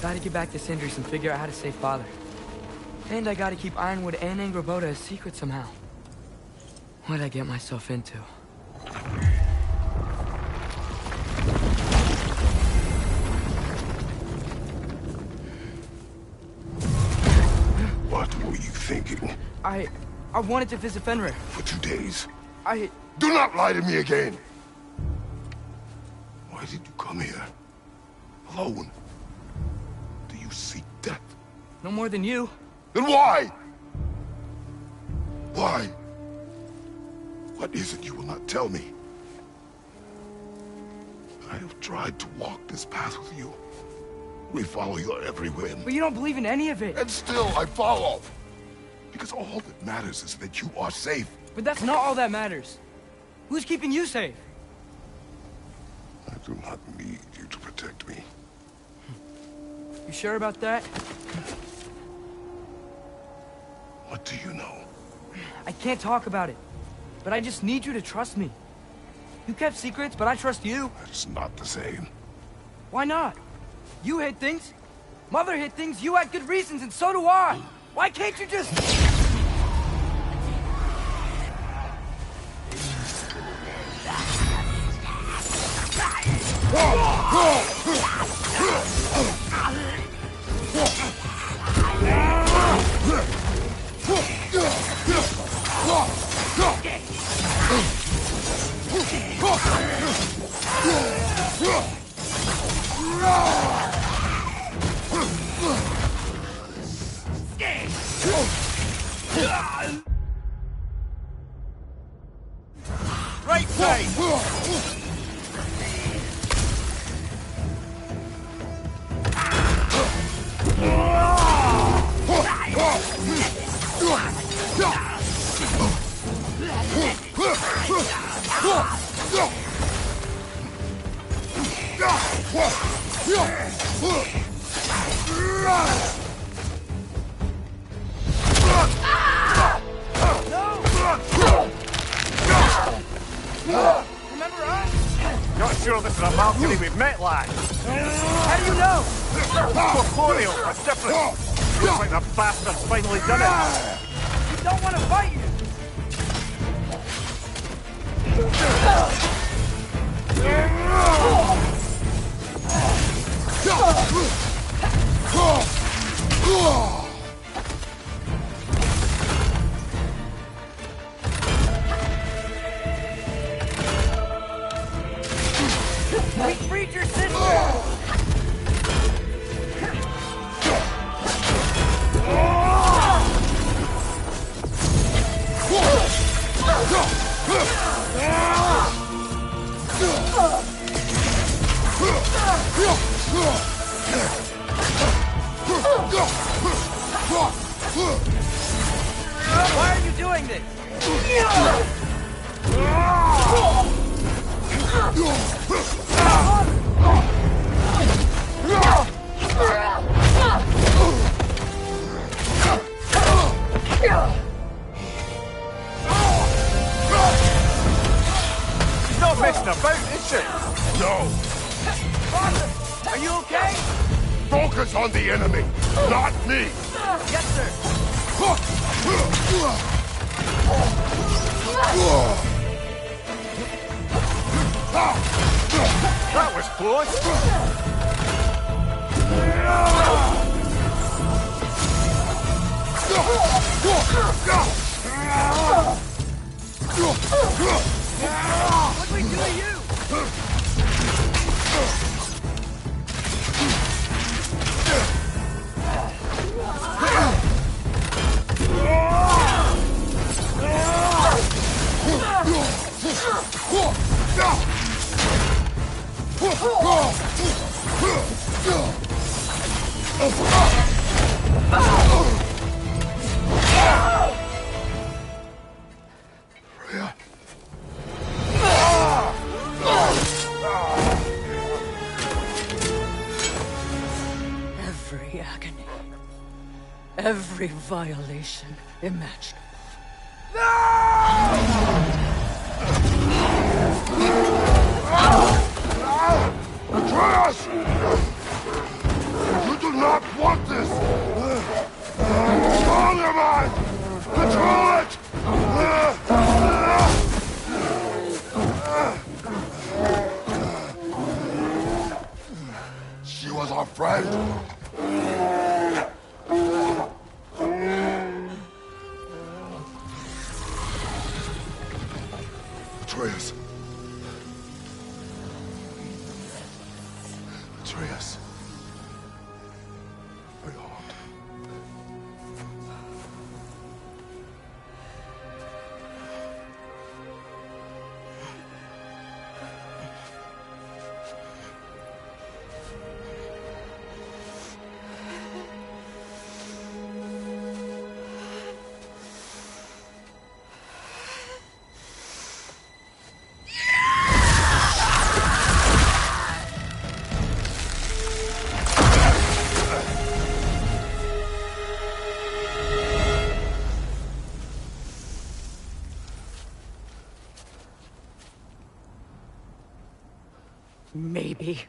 Gotta get back to Sindri's and figure out how to save Father. And I gotta keep Ironwood and Angrboda a secret somehow. What'd I get myself into? What were you thinking? I wanted to visit Fenrir. For 2 days? Do not lie to me again! Why did you come here? Alone? Do you seek death? No more than you. Then why? Why? What is it you will not tell me? I have tried to walk this path with you. We follow your every whim. But you don't believe in any of it. And still I follow. Because all that matters is that you are safe. But that's not all that matters. Who's keeping you safe? I do not need you to protect me. You sure about that? What do you know? I can't talk about it. But I just need you to trust me. You kept secrets, but I trust you. That's not the same. Why not? You hid things. Mother hid things. You had good reasons, and so do I. Why can't you just... Right side! Remember us? Not sure this is a Valkyrie we've met, lad. How do you know? Corporeal, but different. Looks like the bastard's finally done it. We don't want to fight you. We freed your sister! Why are you doing this? She's not messing about, is she? No! Father, are you okay? Focus on the enemy, not me! Yes, sir. That was close. What'd we do to you? Freya. Every agony. Every violation imaginable. Atreus! You do friend. Atreus. Atreus. My heart. Maybe.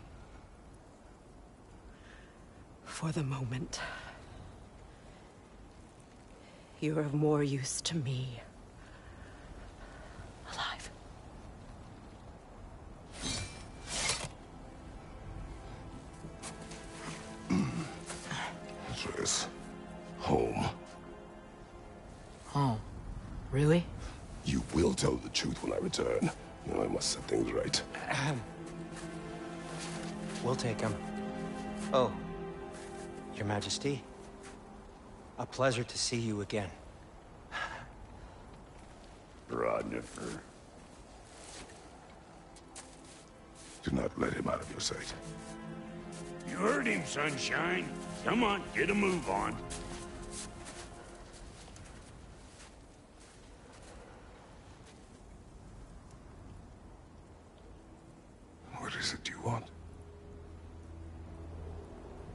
For the moment. You are of more use to me. Alive. Atreus. Home. Oh, really? You will tell the truth when I return. Now I must set things right. We'll take him. Oh, Your Majesty. A pleasure to see you again. Rodnifer. Do not let him out of your sight. You heard him, Sunshine. Come on, get a move on. What is it you want?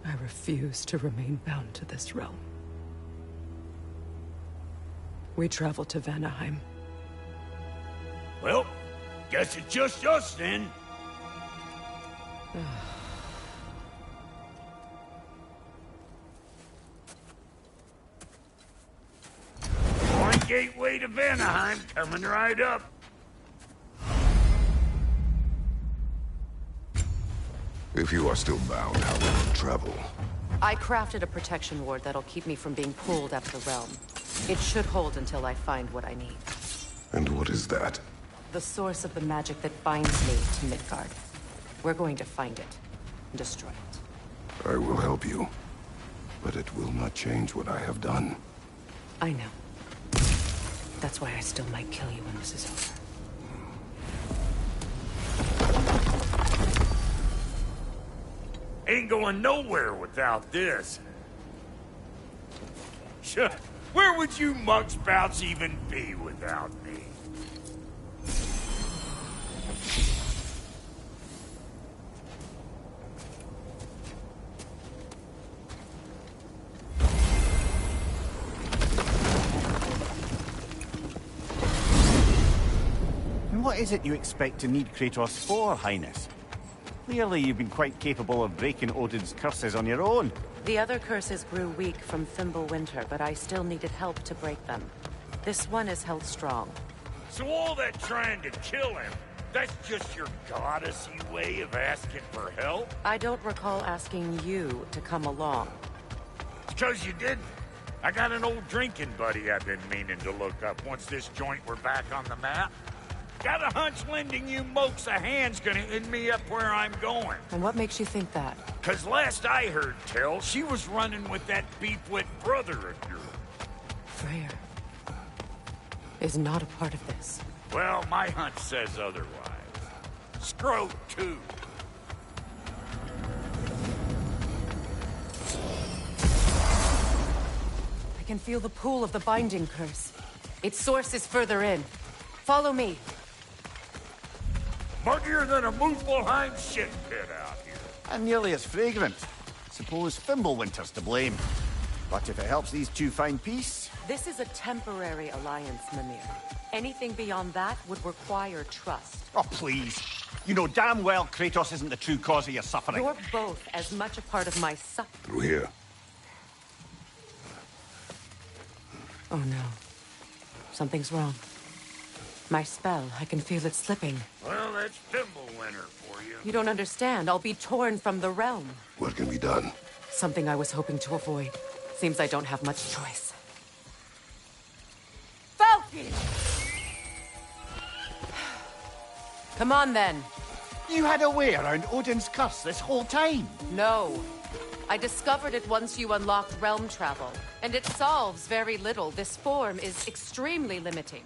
I refuse to remain bound to this realm. We travel to Vanaheim. Well, guess it's just us then. One gateway to Vanaheim coming right up. If you are still bound, how will you travel? I crafted a protection ward that'll keep me from being pulled out of the realm. It should hold until I find what I need. And what is that? The source of the magic that binds me to Midgard. We're going to find it and destroy it. I will help you. But it will not change what I have done. I know. That's why I still might kill you when this is over. Ain't going nowhere without this. Sure. Where would you mugspouts even be without me? And what is it you expect to need Kratos for, Highness? Clearly you've been quite capable of breaking Odin's curses on your own. The other curses grew weak from Fimbulwinter, but I still needed help to break them. This one is held strong. So all that trying to kill him, that's just your goddessy way of asking for help? I don't recall asking you to come along. It's 'cause you didn't. I got an old drinking buddy I've been meaning to look up once this joint were back on the map. Got a hunch lending you mokes a hand's gonna end me up where I'm going. And what makes you think that? 'Cause last I heard tell, she was running with that beef-wit brother of yours. Freyr is not a part of this. Well, my hunch says otherwise. Scrote, too. I can feel the pull of the binding curse. Its source is further in. Follow me. Muggier than a Muspelheim shit pit out here. And nearly as fragrant. Suppose Fimbulwinter's to blame. But if it helps these two find peace... This is a temporary alliance, Mimir. Anything beyond that would require trust. Oh, please. You know damn well Kratos isn't the true cause of your suffering. You're both as much a part of my suffering. Through here. Oh no. Something's wrong. My spell, I can feel it slipping. Well, full-fledged thimble winner for you. You don't understand. I'll be torn from the realm. What can be done? Something I was hoping to avoid. Seems I don't have much choice. Falcon! Come on, then. You had a way around Odin's curse this whole time? No. I discovered it once you unlocked realm travel, and it solves very little. This form is extremely limiting.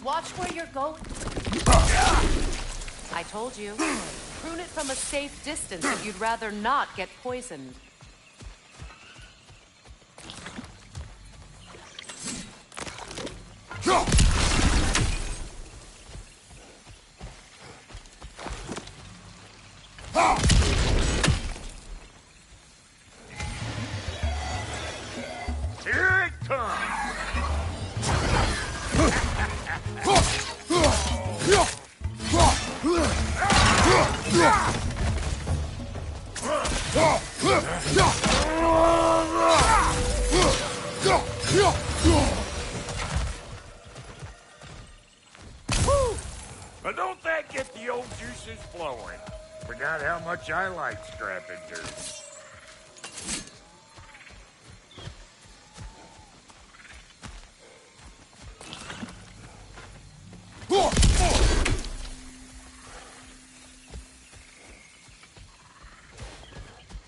Watch where you're going. I told you. Prune it from a safe distance if you'd rather not get poisoned. Here it comes! But don't that get the old juices flowing? Forgot how much I like scrapping dirt.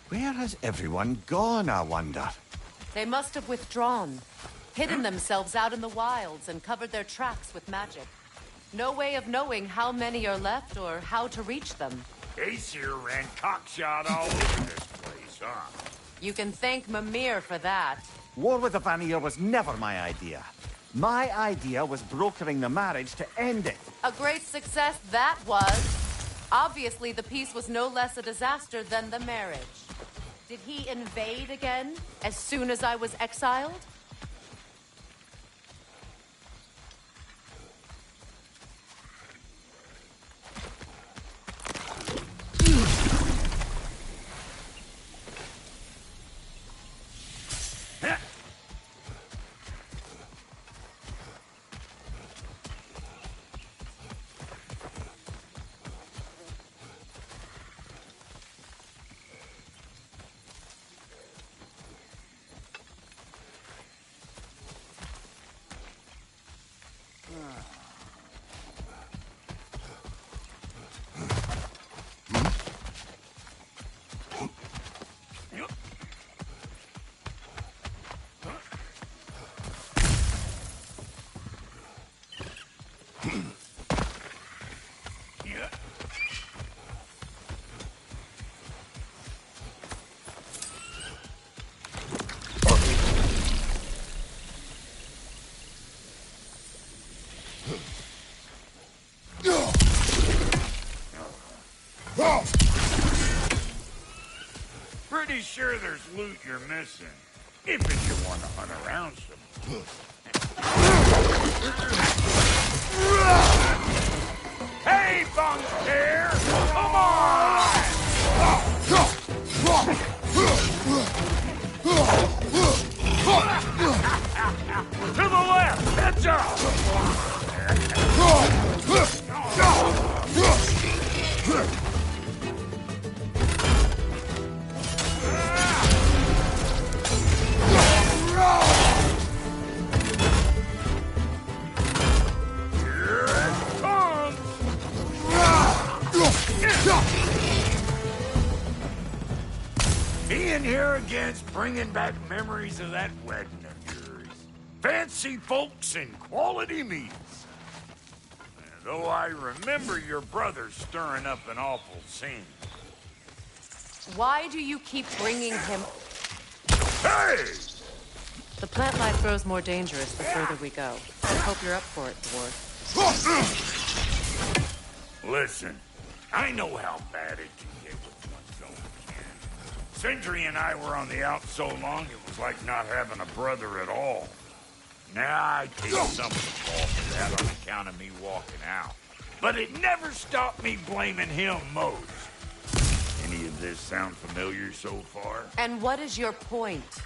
Where has everyone gone, I wonder? They must have withdrawn, hidden themselves out in the wilds, and covered their tracks with magic. No way of knowing how many are left or how to reach them. Aesir ran cockshot all over this place, huh? You can thank Mimir for that. War with the Vanir was never my idea. My idea was brokering the marriage to end it. A great success that was. Obviously, the peace was no less a disaster than the marriage. Did he invade again, as soon as I was exiled? Pretty sure there's loot you're missing. If you want to hunt around some. Hey, Bunker! Come on! To the left! That's up! Being here again's bringing back memories of that wedding of yours. Fancy folks and quality meats. Though I remember your brother stirring up an awful scene. Why do you keep bringing him? Hey! The plant life grows more dangerous the further we go. I hope you're up for it, Dwarf. Listen, I know how bad it can get with one's own kin. Sindri and I were on the out so long, it was like not having a brother at all. Now I take some of the fall for that on account of me walking out. but it never stopped me blaming him most. Any of this sound familiar so far? And what is your point?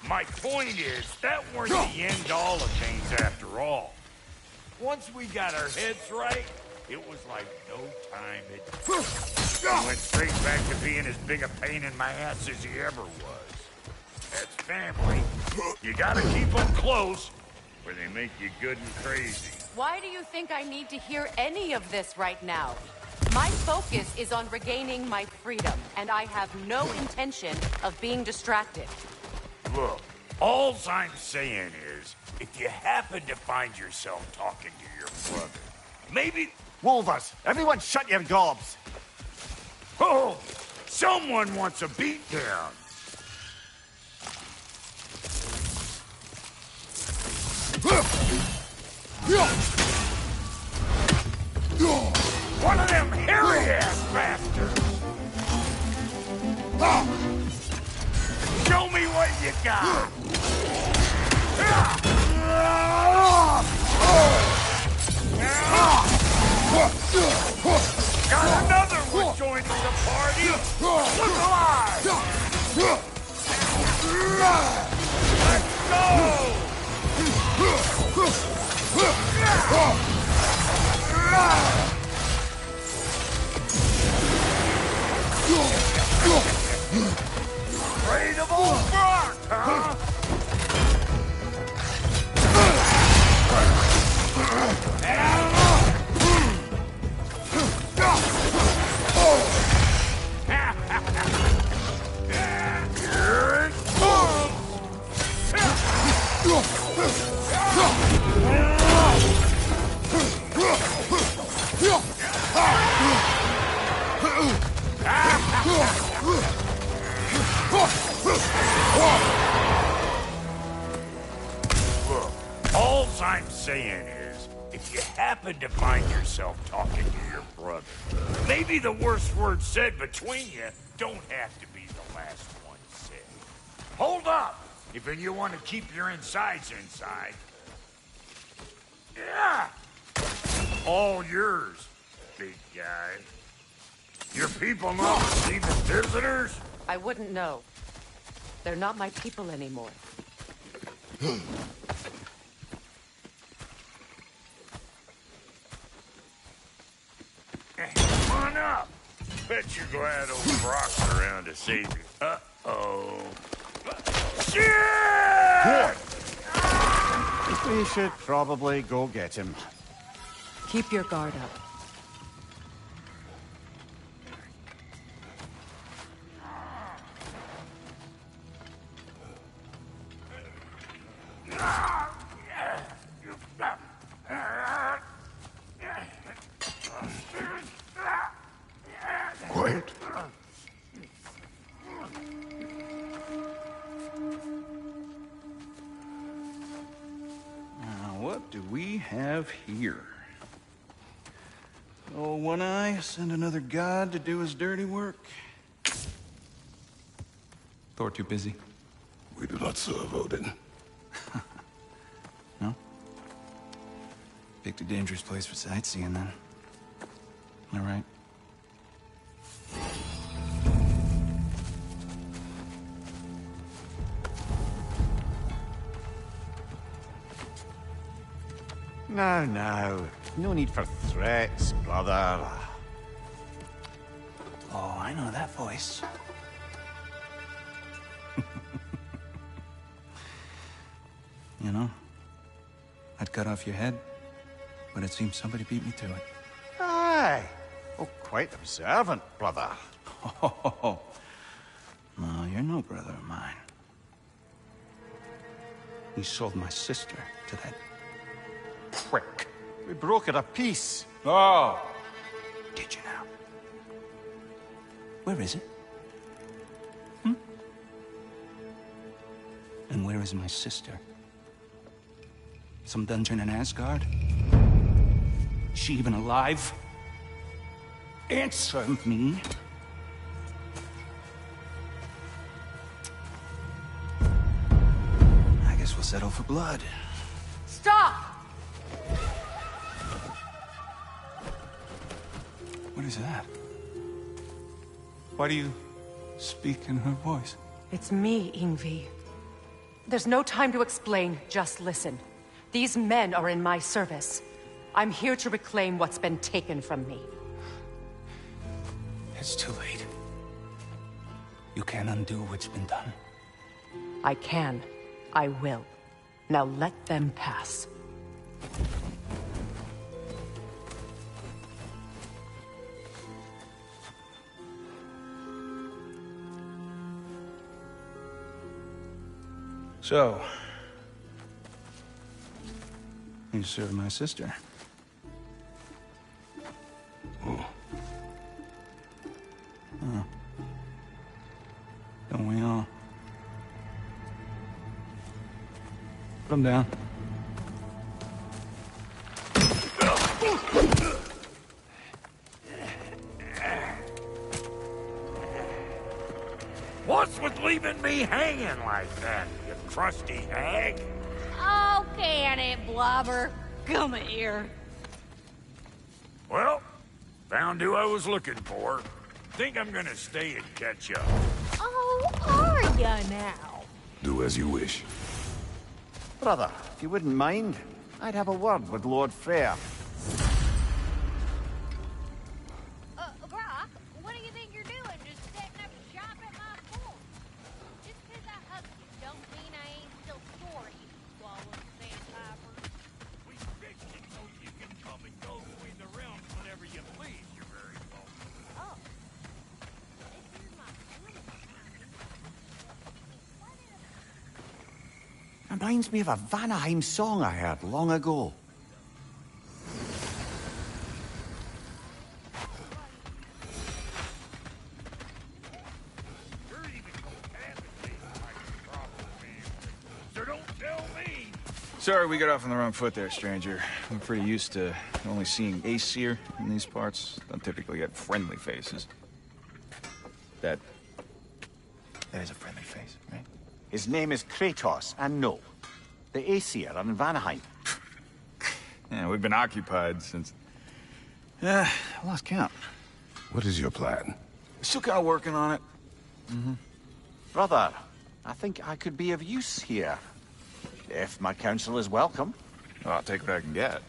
My point is, that weren't the end-all of things after all. Once we got our heads right, it was like no time had... He went straight back to being as big a pain in my ass as he ever was. That's family. You gotta keep them close, or they make you good and crazy. Why do you think I need to hear any of this right now? My focus is on regaining my freedom, and I have no intention of being distracted. Look, all I'm saying is, if you happen to find yourself talking to your brother, maybe... Wolvers, everyone shut your gobs! Oh, someone wants a beatdown. One of them hairy-ass bastards! Show me what you got! Got another one joining the party! Look alive! Let's go! Afraid of old Brock, huh? Here it comes! Look, all I'm saying is, if you happen to find yourself talking to your brother, maybe the worst word said between you don't have to be the last one said. Hold up, if you want to keep your insides inside. Yeah! All yours, big guy. Your people not receiving visitors? I wouldn't know. They're not my people anymore. Come on up. Bet you're glad old Brock's around to save you. Uh-oh. Shit! We should probably go get him. Keep your guard up. Quiet. Now, what do we have here? Oh, One Eye, send another god to do his dirty work. Thor too busy. We do not serve Odin. No? Picked a dangerous place for sightseeing, then. All right. Now. No need for threats, brother. Oh, I know that voice. You know, I'd cut off your head, but it seems somebody beat me to it. Aye. Oh, quite observant, brother. Oh, no, you're no brother of mine. You sold my sister to that prick. We broke it a piece. Oh! Did you now? Where is it? And where is my sister? Some dungeon in Asgard? Is she even alive? Answer me. I guess we'll settle for blood. Stop! What is that? Why do you speak in her voice? It's me, Ingvi. There's no time to explain, just listen. These men are in my service. I'm here to reclaim what's been taken from me. It's too late. You can't undo what's been done. I can. I will. Now let them pass. So, you served my sister. Oh. Don't we all? Put him down. What's with leaving me hanging like that, you crusty hag? Oh, can it, Blobber? Come here. Well, found who I was looking for. Think I'm gonna stay and catch up. Oh, are ya now? Do as you wish. Brother, if you wouldn't mind, I'd have a word with Lord Freyr. Brock, what do you think you're doing? Just setting up shop at my fort? Just 'cause I hugged you don't mean I ain't still sorry, you swallowed sandpiper. We fixed it so you can come and go between the realms whenever you please. You're very welcome. Oh. This is my little Reminds me of a Vanaheim song I heard long ago. You're even contaminated like a proper family. So don't tell me. Sorry, we got off on the wrong foot there, stranger. We're pretty used to only seeing Aesir in these parts. Don't typically get friendly faces. That is a friendly face, right? His name is Kratos, and no, the Aesir are in Vanaheim. Yeah, we've been occupied since... I lost count. What is your plan? Still kind of working on it. Brother, I think I could be of use here. If my counsel is welcome. Well, I'll take what I can get.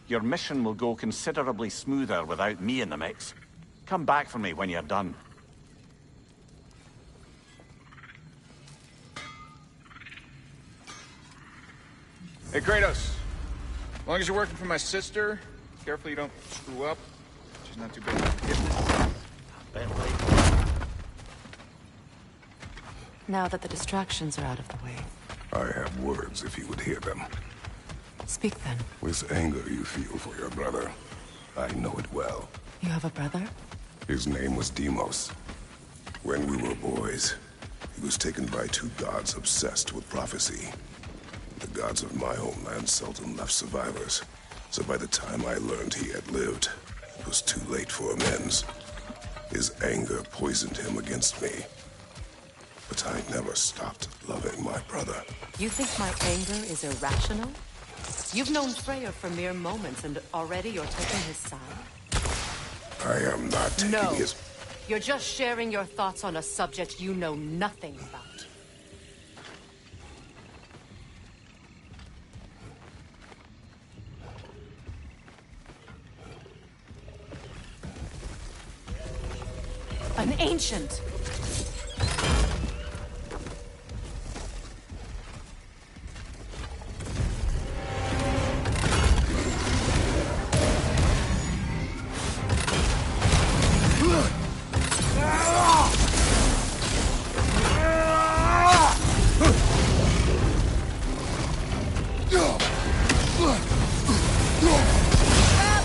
Your mission will go considerably smoother without me in the mix. Come back for me when you're done. Hey, Kratos. As long as you're working for my sister, careful you don't screw up. She's not too big for forgiveness. Now that the distractions are out of the way, I have words if you would hear them. speak then. With anger you feel for your brother. I know it well. You have a brother? His name was Deimos. When we were boys, he was taken by two gods obsessed with prophecy. The gods of my homeland seldom left survivors, so by the time I learned he had lived, it was too late for amends. His anger poisoned him against me. But I never stopped loving my brother. You think my anger is irrational? You've known Freyr for mere moments, and already you're taking his side? I am not taking No. his... You're just sharing your thoughts on a subject you know nothing about. An ancient! Grab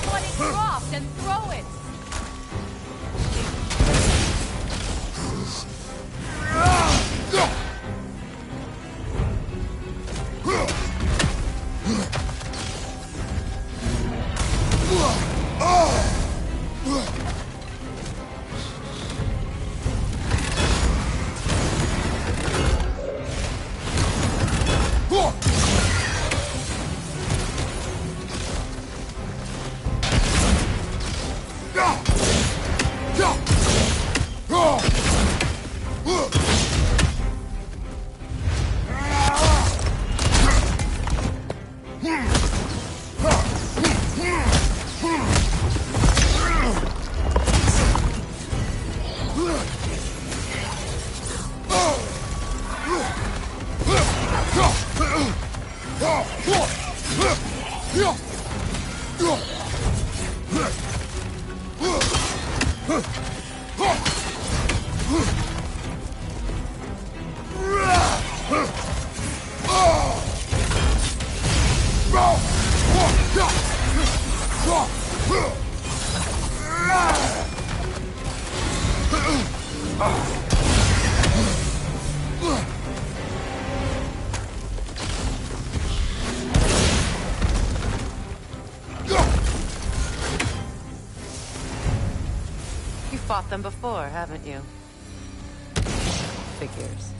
what it dropped and throw it! You fought them before, haven't you? Figures.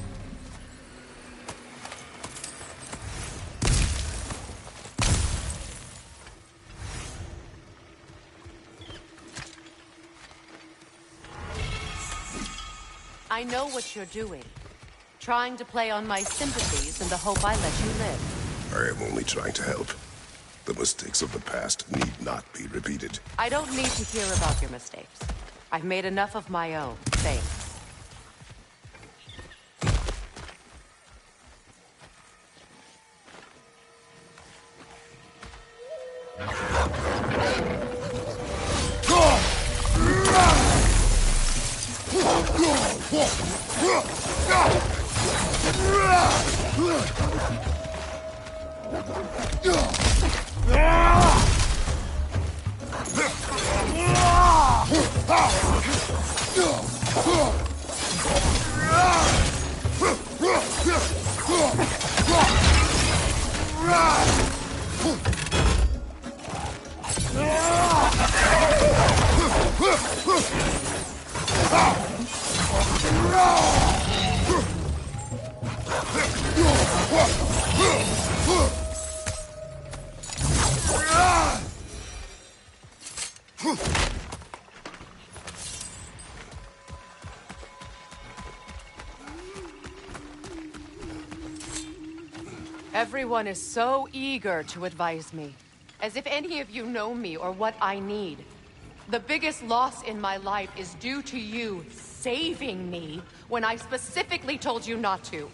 I know what you're doing. Trying to play on my sympathies in the hope I let you live. I am only trying to help. The mistakes of the past need not be repeated. I don't need to hear about your mistakes. I've made enough of my own. Thanks. Everyone is so eager to advise me, as if any of you know me or what I need. The biggest loss in my life is due to you saving me when I specifically told you not to.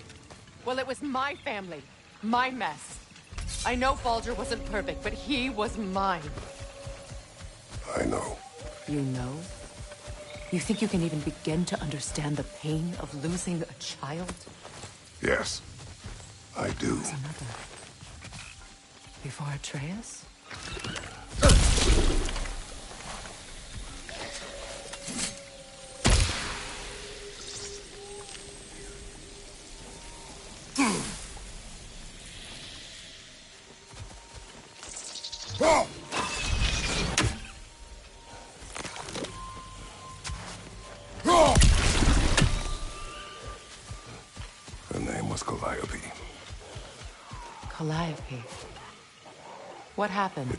Well, it was my family, my mess. I know Baldur wasn't perfect, but he was mine. I know. You know? You think you can even begin to understand the pain of losing a child? Yes, I do. There's another. Before Atreus? Her name was Calliope. Calliope. What happened?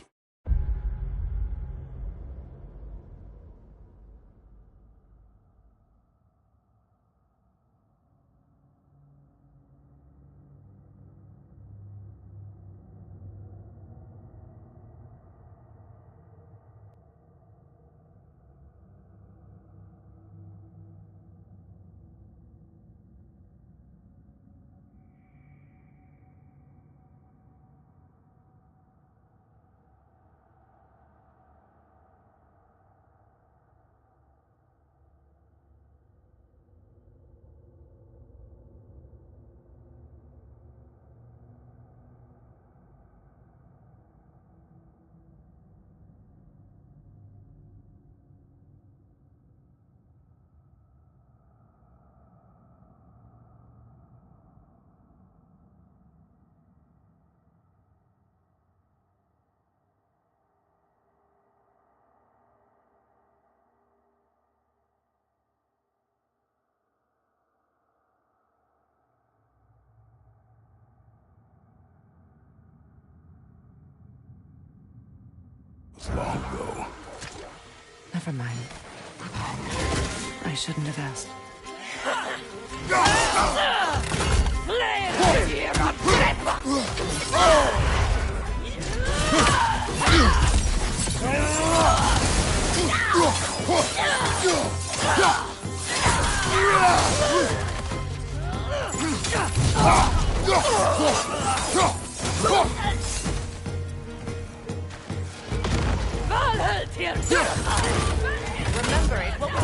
It was long ago. Never mind. I shouldn't have asked. Remember, it will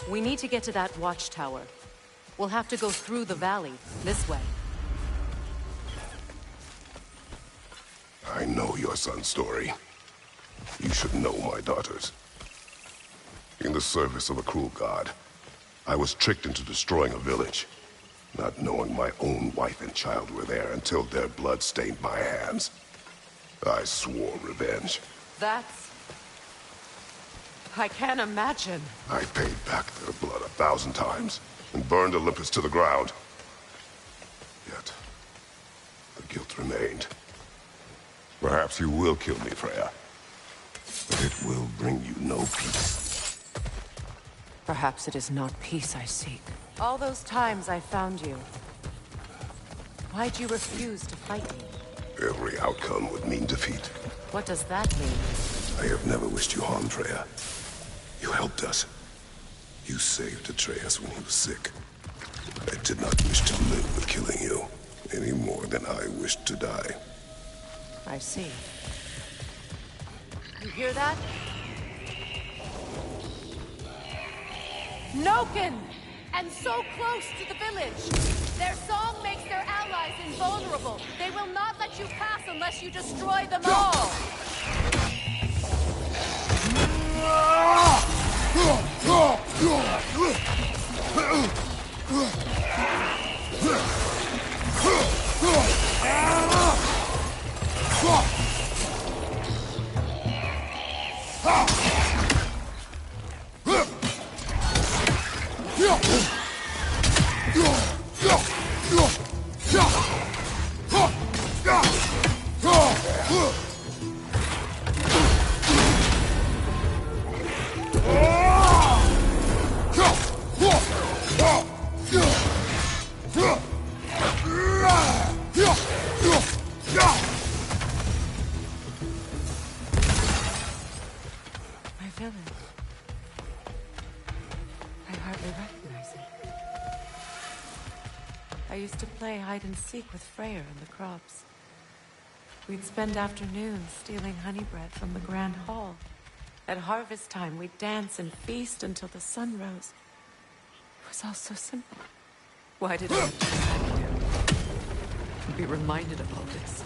We need to get to that watchtower. We'll have to go through the valley, this way. I know your son's story. You should know my daughter's. In the service of a cruel god, I was tricked into destroying a village, not knowing my own wife and child were there until their blood stained my hands. I swore revenge. That's... I can't imagine. I paid back their blood 1,000 times and burned Olympus to the ground. Yet, the guilt remained. Perhaps you will kill me, Freya. But it will bring you no peace. Perhaps it is not peace I seek. All those times I found you, why'd you refuse to fight me? Every outcome would mean defeat. What does that mean? I have never wished you harm, Freya. You helped us. You saved Atreus when he was sick. I did not wish to live with killing you, any more than I wished to die. I see. You hear that? Noken! And so close to the village! Their song makes their allies invulnerable. They will not let you pass unless you destroy them all! I used to play hide and seek with Freyr in the crops. We'd spend afternoons stealing honey bread from the Grand Hall. At harvest time, we'd dance and feast until the sun rose. It was all so simple. Why did I have to be reminded of all this?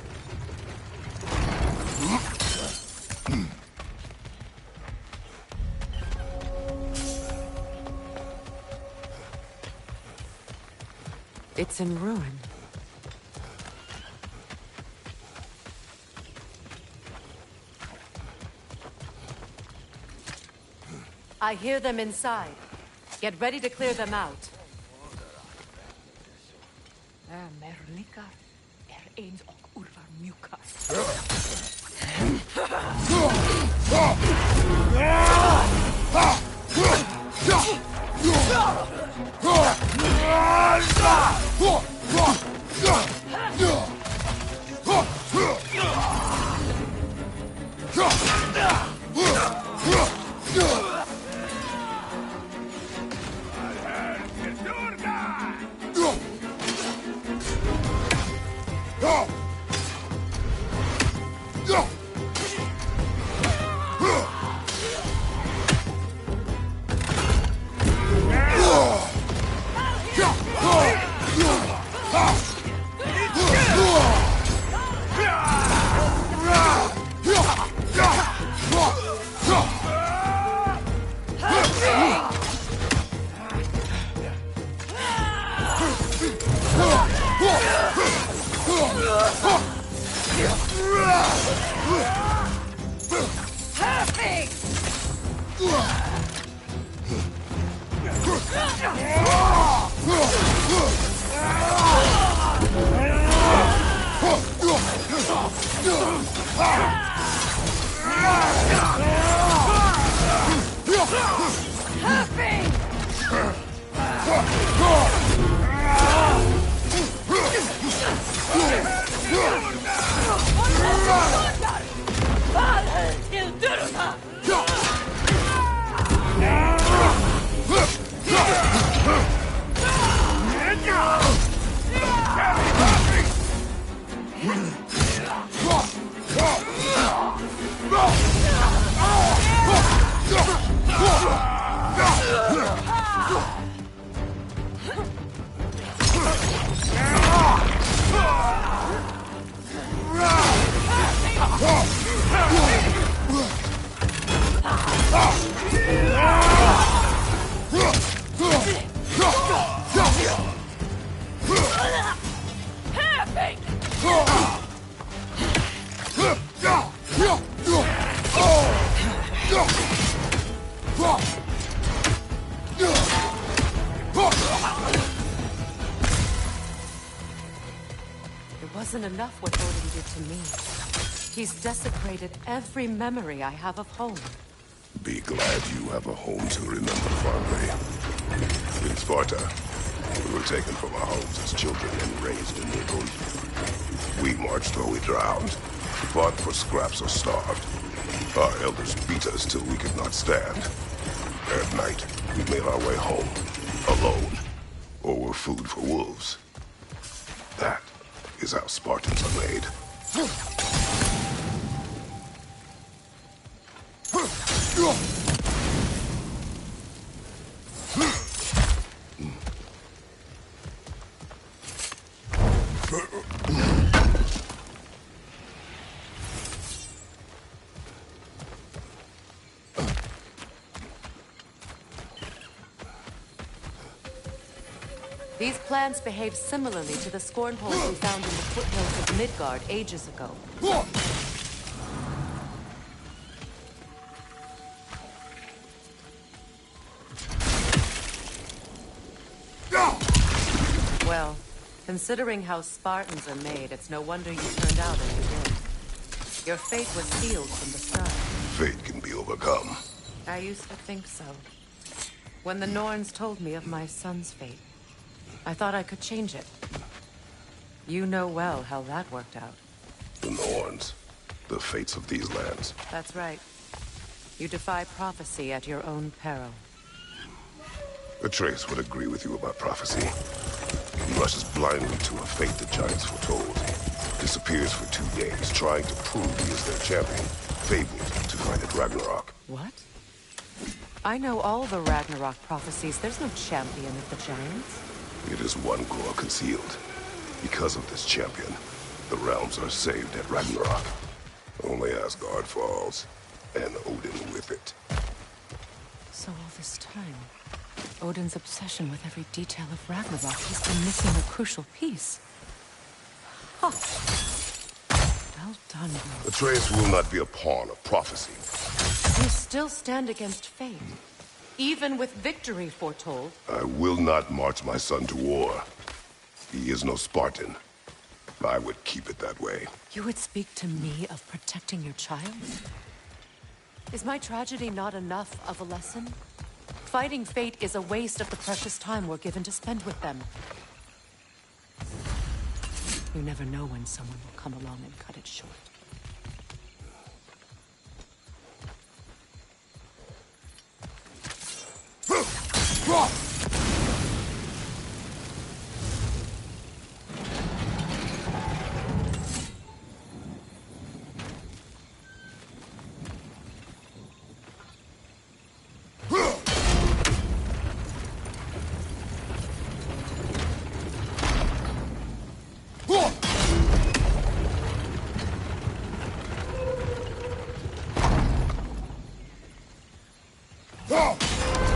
It's in ruin. I hear them inside. Get ready to clear them out. Merlika, eens ook urvar mjuka. Perfect! It wasn't enough what Odin did to me. He's desecrated every memory I have of home. Be glad you have a home to remember fondly. In Sparta, we were taken from our homes as children and raised in the ocean. We marched or we drowned, fought for scraps or starved. Our elders beat us till we could not stand. At night, we made our way home, alone, or were food for wolves. That is how Spartans are made. These plants behave similarly to the scornholes we found in the foothills of Midgard ages ago. Well, considering how Spartans are made, it's no wonder you turned out as you did. Your fate was sealed from the start. Fate can be overcome. I used to think so. When the Norns told me of my son's fate, I thought I could change it. You know well how that worked out. The Norns. The fates of these lands. That's right. You defy prophecy at your own peril. Atreus would agree with you about prophecy. He rushes blindly to a fate the giants foretold. Disappears for 2 days, trying to prove he is their champion. Fabled to fight at Ragnarok. What? I know all the Ragnarok prophecies. There's no champion of the giants. It is one core concealed. Because of this champion, the realms are saved at Ragnarok. Only Asgard falls, and Odin with it. So all this time, Odin's obsession with every detail of Ragnarok, he's been missing a crucial piece. Huh. Well done, bro. Atreus will not be a pawn of prophecy. You still stand against fate, even with victory foretold. I will not march my son to war. He is no Spartan. I would keep it that way. You would speak to me of protecting your child? Is my tragedy not enough of a lesson? Fighting fate is a waste of the precious time we're given to spend with them. You never know when someone will come along and cut it short.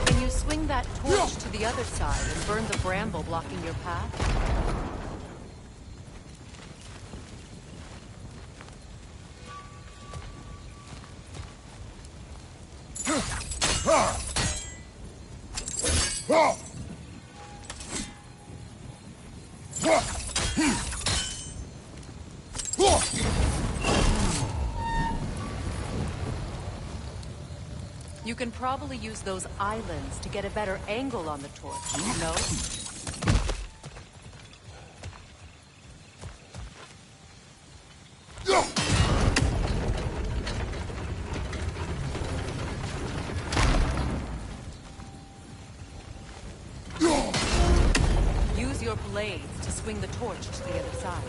Can you swing that torch to the other side and burn the bramble blocking your path? You can probably use those islands to get a better angle on the torch, no? Use your blades to swing the torch to the other side.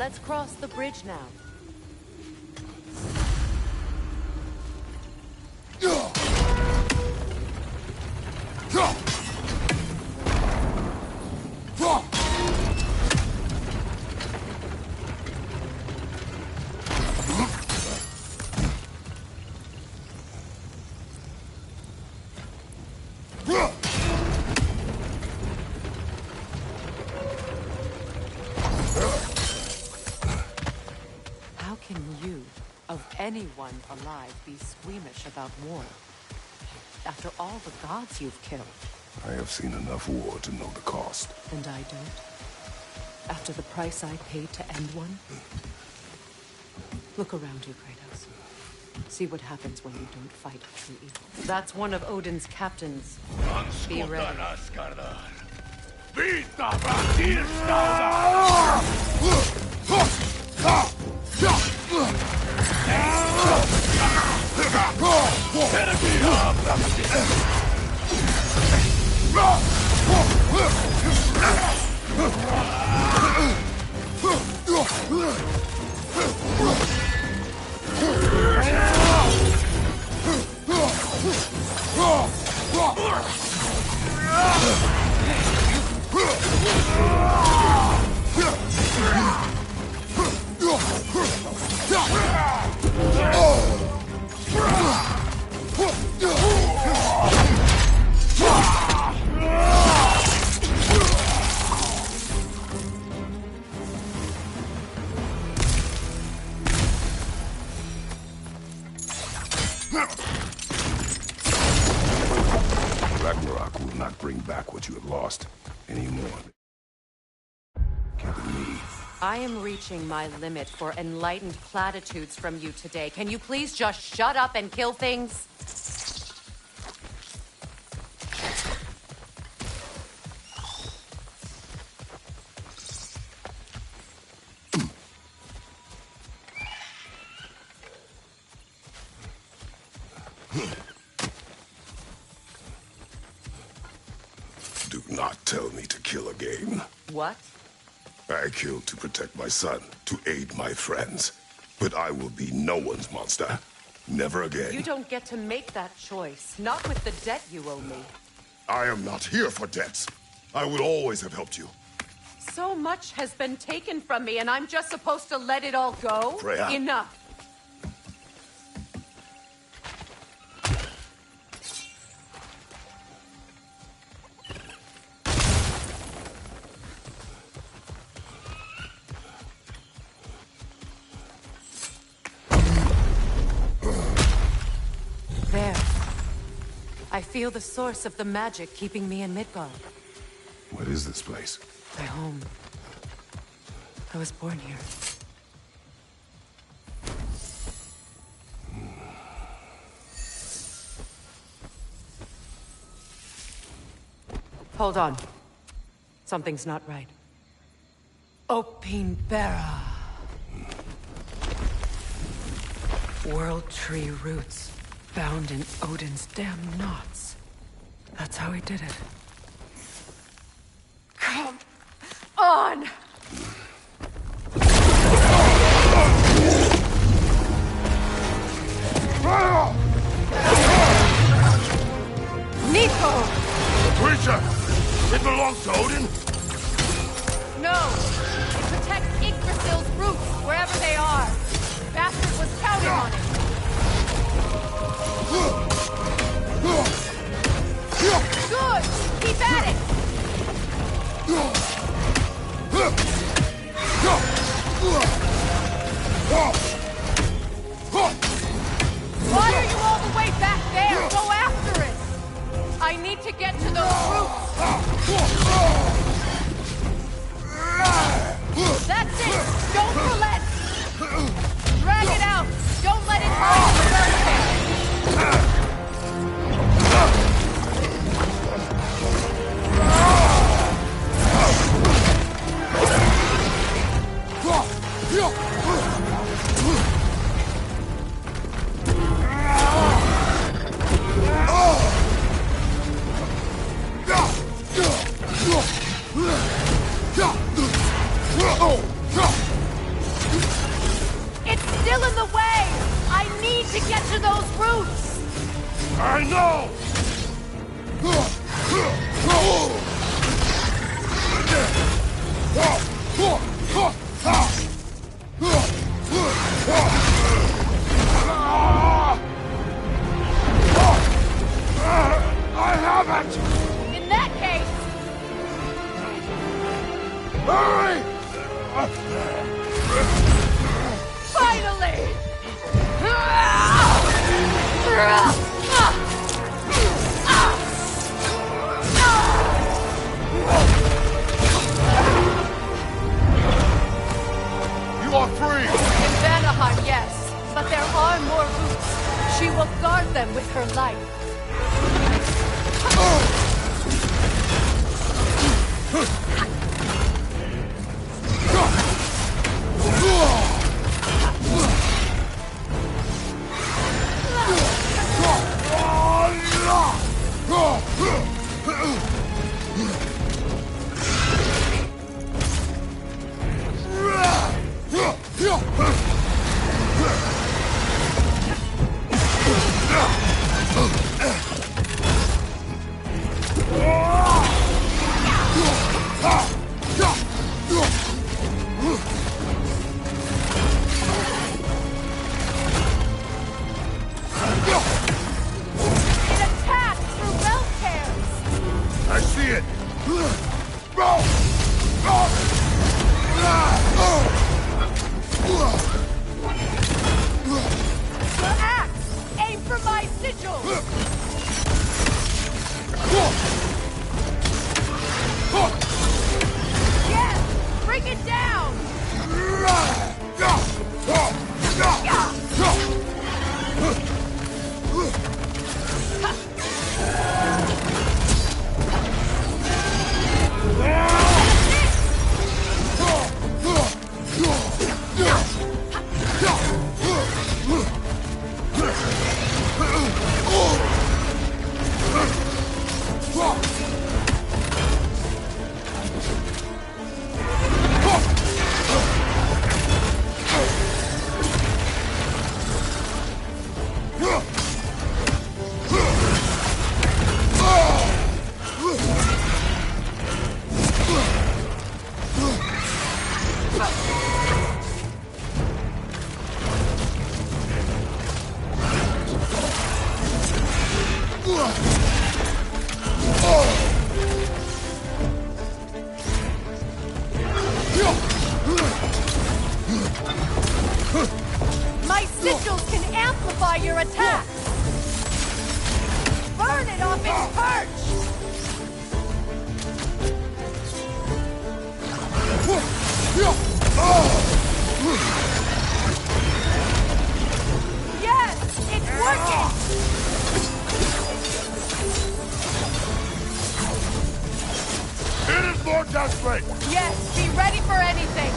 Let's cross the bridge now. How can you, of anyone alive, be squeamish about war? After all the gods you've killed. I have seen enough war to know the cost. And I don't? After the price I paid to end one? Look around you, Kratos. See what happens when you don't fight true evil. That's one of Odin's captains. Be ready. Ragnarok will not bring back what you have lost anymore. Give it me. I am reaching my limit for enlightened platitudes from you today. Can you please just shut up and kill things? Do not tell me to kill again. What? I killed to protect my son, to aid my friends. But I will be no one's monster. Never again. You don't get to make that choice. Not with the debt you owe me. I am not here for debts. I would always have helped you. So much has been taken from me, and I'm just supposed to let it all go? Freya. Enough. There. I feel the source of the magic keeping me in Midgard. What is this place? My home. I was born here. Hold on. Something's not right. Opinbera. World tree roots, bound in Odin's damn knots. That's how he did it. Come on! Nico! The creature! It belongs to Odin? No! It protects Yggdrasil's roots, wherever they are. Bastard was counting on it. Good! Keep at it! to get to those roots! I know! I haven't! In that case... Hurry! Finally! You are free! In Vanaheim, yes. But there are more roots. She will guard them with her life. I see it! The axe! Aim for my sigil! Yes! Bring it down! My sigils can amplify your attack! Burn it off its perch! Yes! It's working! It is more desperate! Yes, be ready for anything!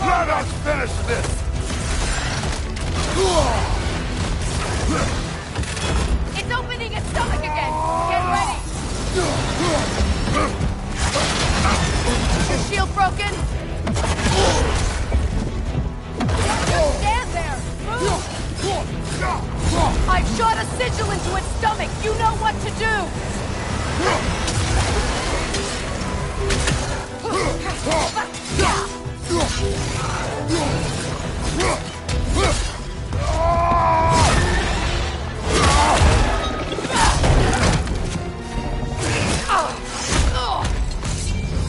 Let us finish this! It's opening its stomach again! Get ready! still broken? Just stand there! Move! I've shot a sigil into its stomach! You know what to do!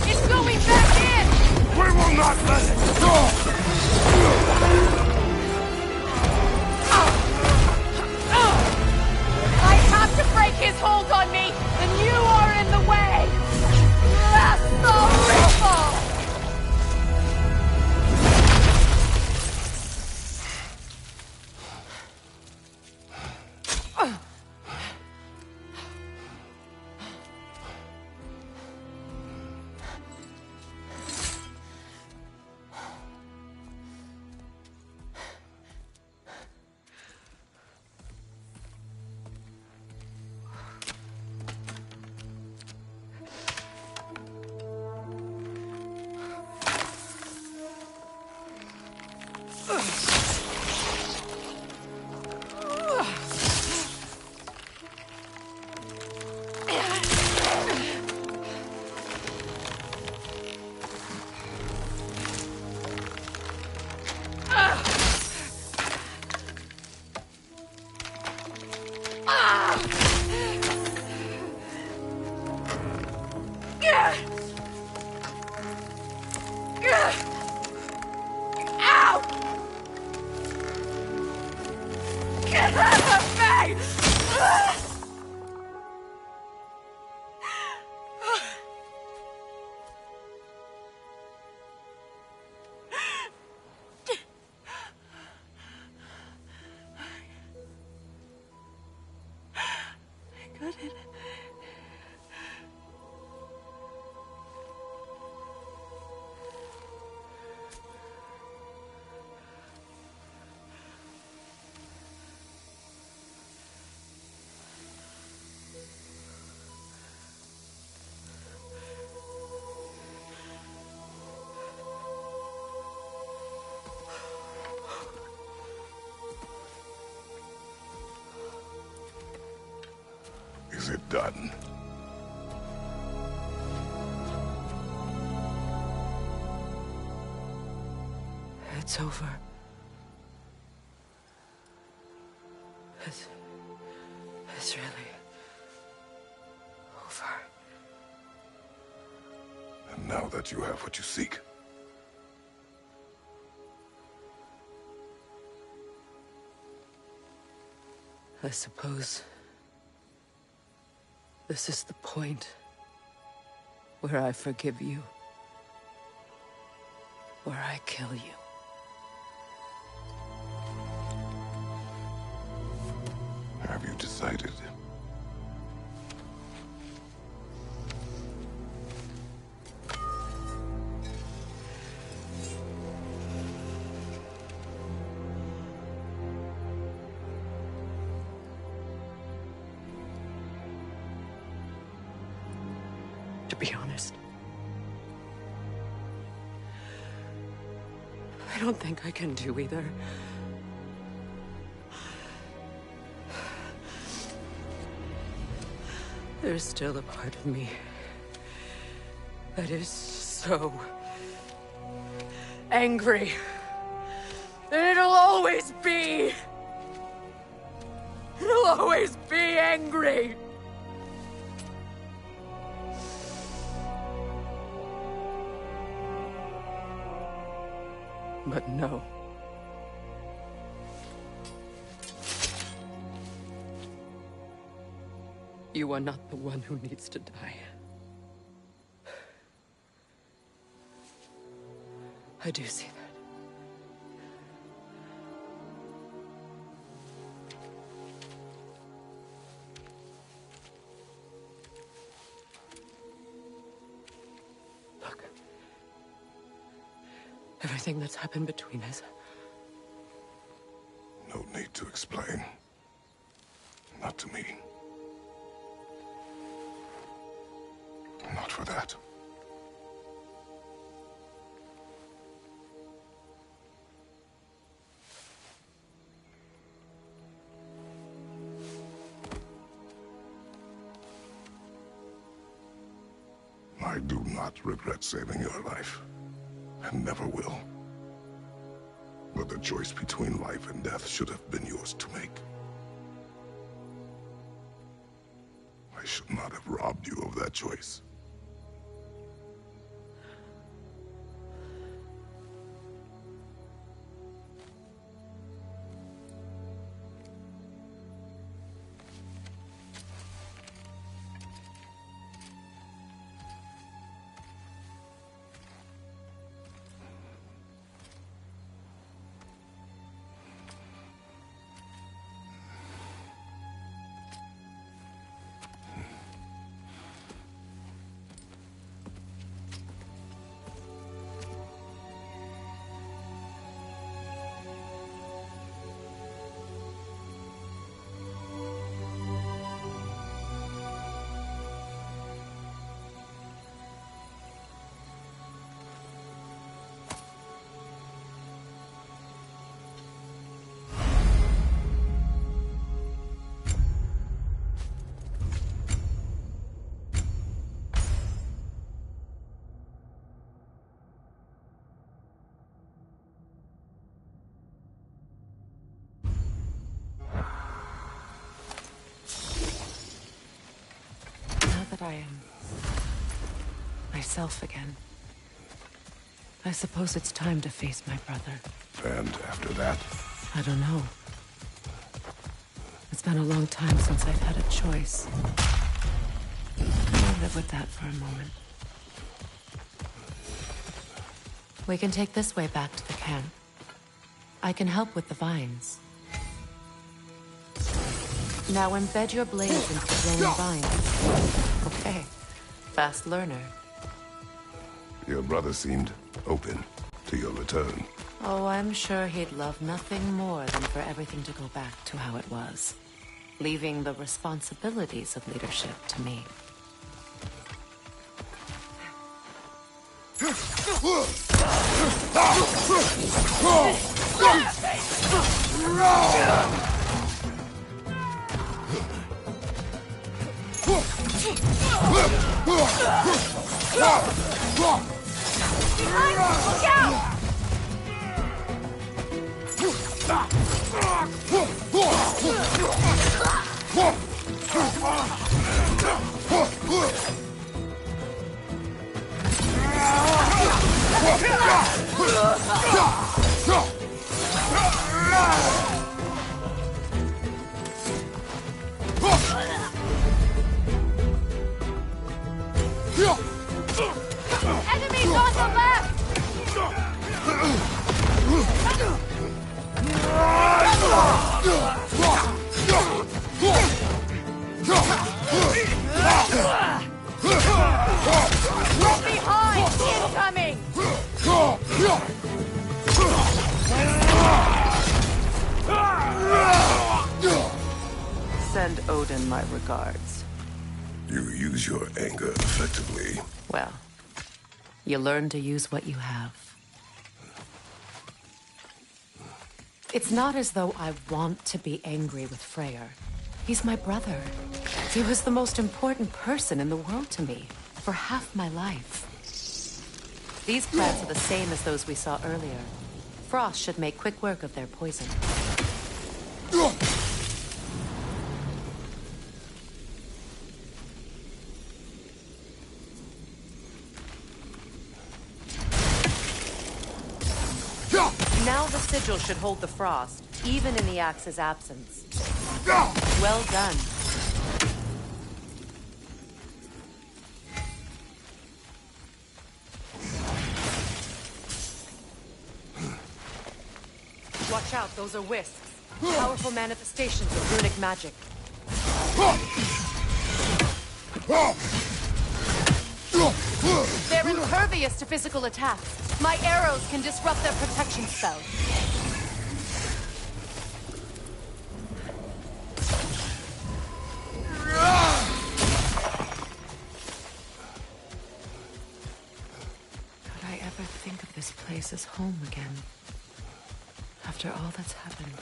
It's going back in! We will not let it go! I have to break his hold on me, and you are in the way! That's the ripple! Is it done? It's over. It's really over. And now that you have what you seek, I suppose this is the point where I forgive you, where I kill you. have you decided? To be honest, I don't think I can do either. There's still a part of me that is so angry. And it'll always be. It'll always be angry. But no. You are not the one who needs to die. I do see that. Look. Everything that's happened between us. No need to explain. Not to me. Not for that. I do not regret saving your life, and never will. But the choice between life and death should have been yours to make. I should not have robbed you of that choice. I am myself again. I suppose it's time to face my brother. And after that? I don't know. It's been a long time since I've had a choice. I'll live with that for a moment. We can take this way back to the camp. I can help with the vines. Now embed your blades into the glowing vines. Okay. Fast learner. Your brother seemed open to your return. Oh, I'm sure he'd love nothing more than for everything to go back to how it was, leaving the responsibilities of leadership to me. Look out! Enemies on the left! From behind! Incoming! Send Odin my regards. You use your anger effectively. Well, you learn to use what you have. It's not as though I want to be angry with Freyr. He's my brother. He was the most important person in the world to me for half my life. These plants are the same as those we saw earlier. Frost should make quick work of their poison. Now the sigil should hold the frost, even in the axe's absence. Well done. Watch out, those are wisps. Powerful manifestations of runic magic. They're impervious to physical attacks. My arrows can disrupt their protection spell. Could I ever think of this place as home again? After all that's happened.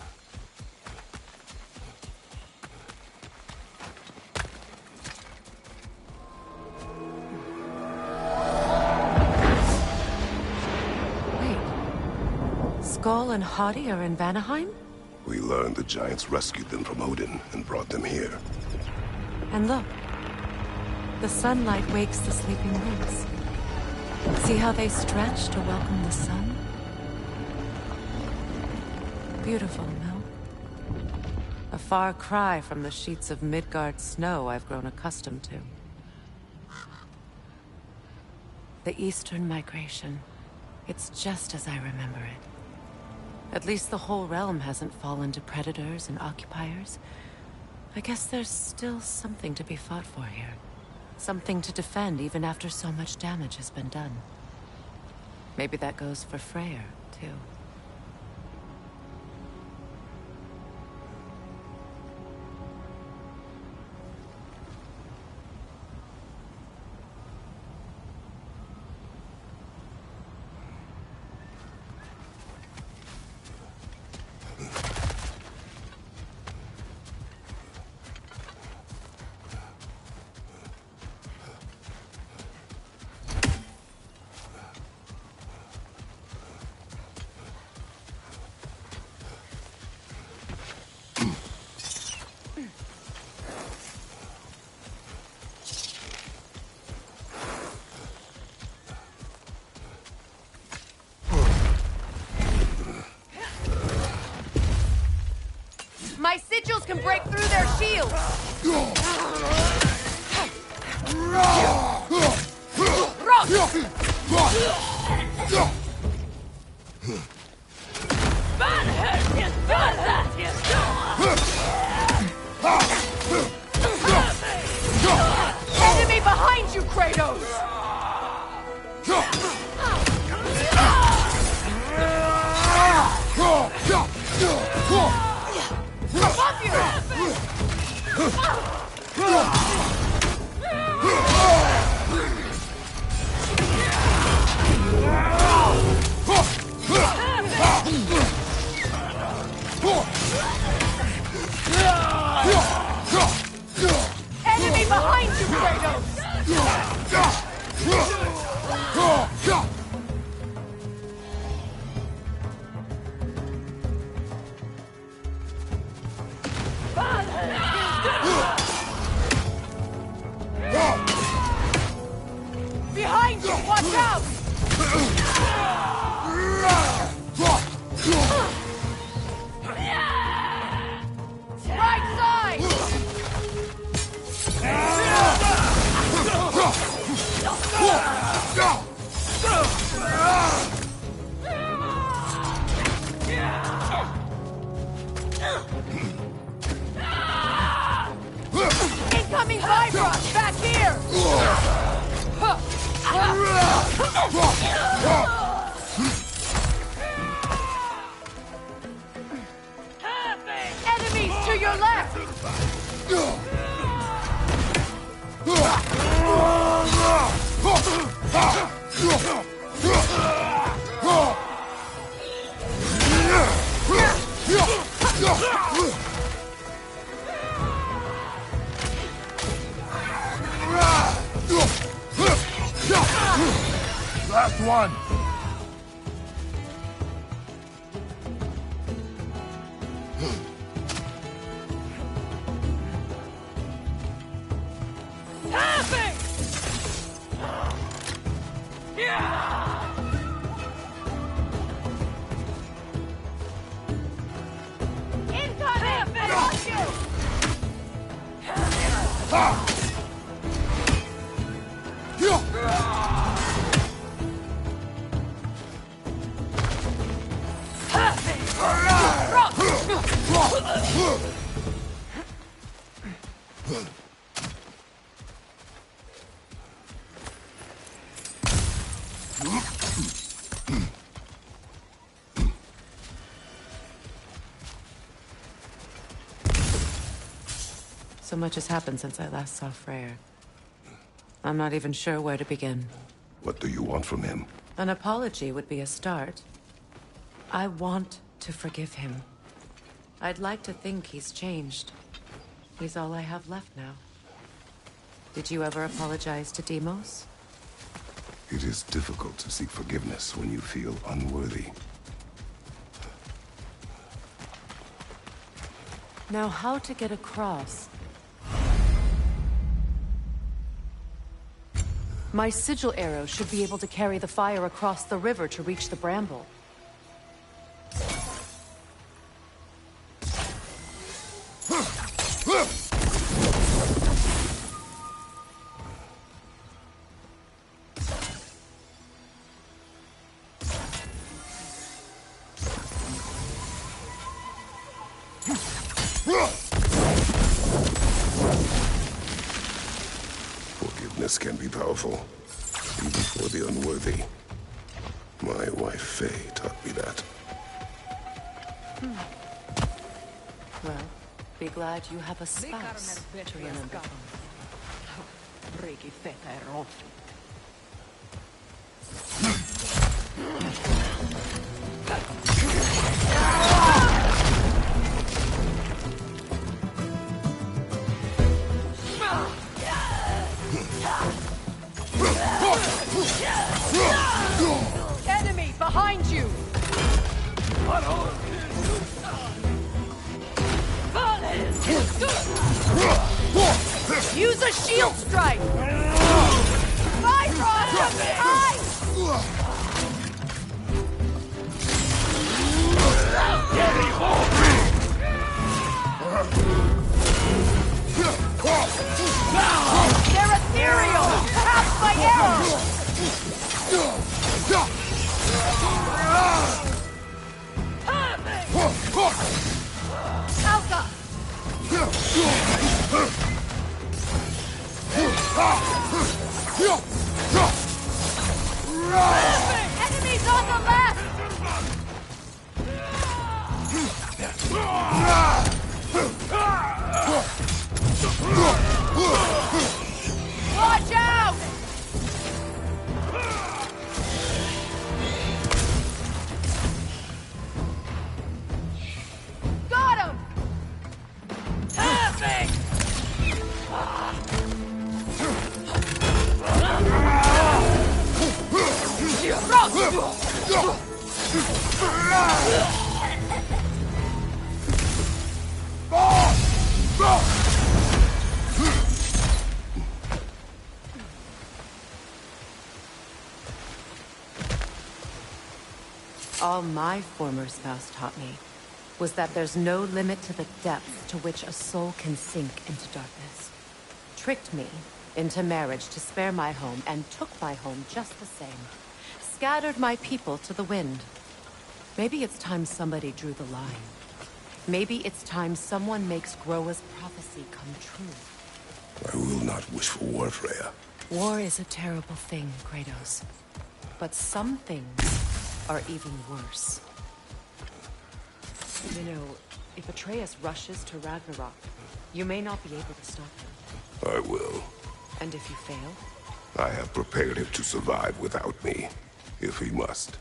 Skull and Hati are in Vanaheim? We learned the giants rescued them from Odin and brought them here. And look. The sunlight wakes the sleeping woods. See how they stretch to welcome the sun? Beautiful, no? A far cry from the sheets of Midgard snow I've grown accustomed to. The Eastern Migration. It's just as I remember it. At least the whole realm hasn't fallen to predators and occupiers. I guess there's still something to be fought for here. Something to defend even after so much damage has been done. Maybe that goes for Freyr, too. My sigils can break through their shields! Enemy behind you, Kratos! Above you! Enemy behind you, Kratos! Behind you! Watch out! Right side! Incoming Vibrock! Back here! Enemies to your left! Last one! So much has happened since I last saw Freyr. I'm not even sure where to begin. What do you want from him? An apology would be a start. I want to forgive him. I'd like to think he's changed. He's all I have left now. Did you ever apologize to Deimos? It is difficult to seek forgiveness when you feel unworthy. Now, how to get across? My sigil arrow should be able to carry the fire across the river to reach the bramble. Forgiveness can be powerful, even for the unworthy. My wife Faye taught me that. Well, be glad you have a spouse to remember. Enemy behind you! Use a shield strike! Bifrost from behind! They're ethereal! Half my arrow! Alka! Enemies on the left! Watch out! Got him! Perfect! All my former spouse taught me was that there's no limit to the depth to which a soul can sink into darkness. Tricked me into marriage to spare my home and took my home just the same. Scattered my people to the wind. Maybe it's time somebody drew the line. Maybe it's time someone makes Groa's prophecy come true. I will not wish for war, Freya. War is a terrible thing, Kratos. But some things are even worse. You know, if Atreus rushes to Ragnarok, you may not be able to stop him. I will. And if you fail? I have prepared him to survive without me, if he must.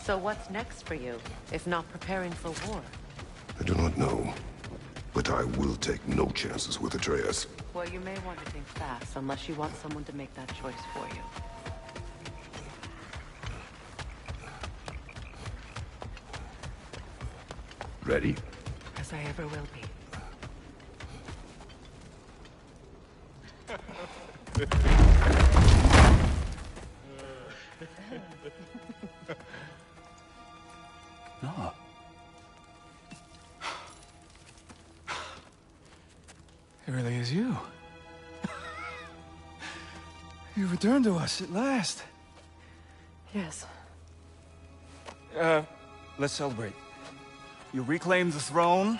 So what's next for you, if not preparing for war? I do not know, but I will take no chances with Atreus. Well, you may want to think fast, unless you want someone to make that choice for you. Ready? As I ever will be. No. It really is you. You returned to us at last. Yes. Let's celebrate. You reclaim the throne.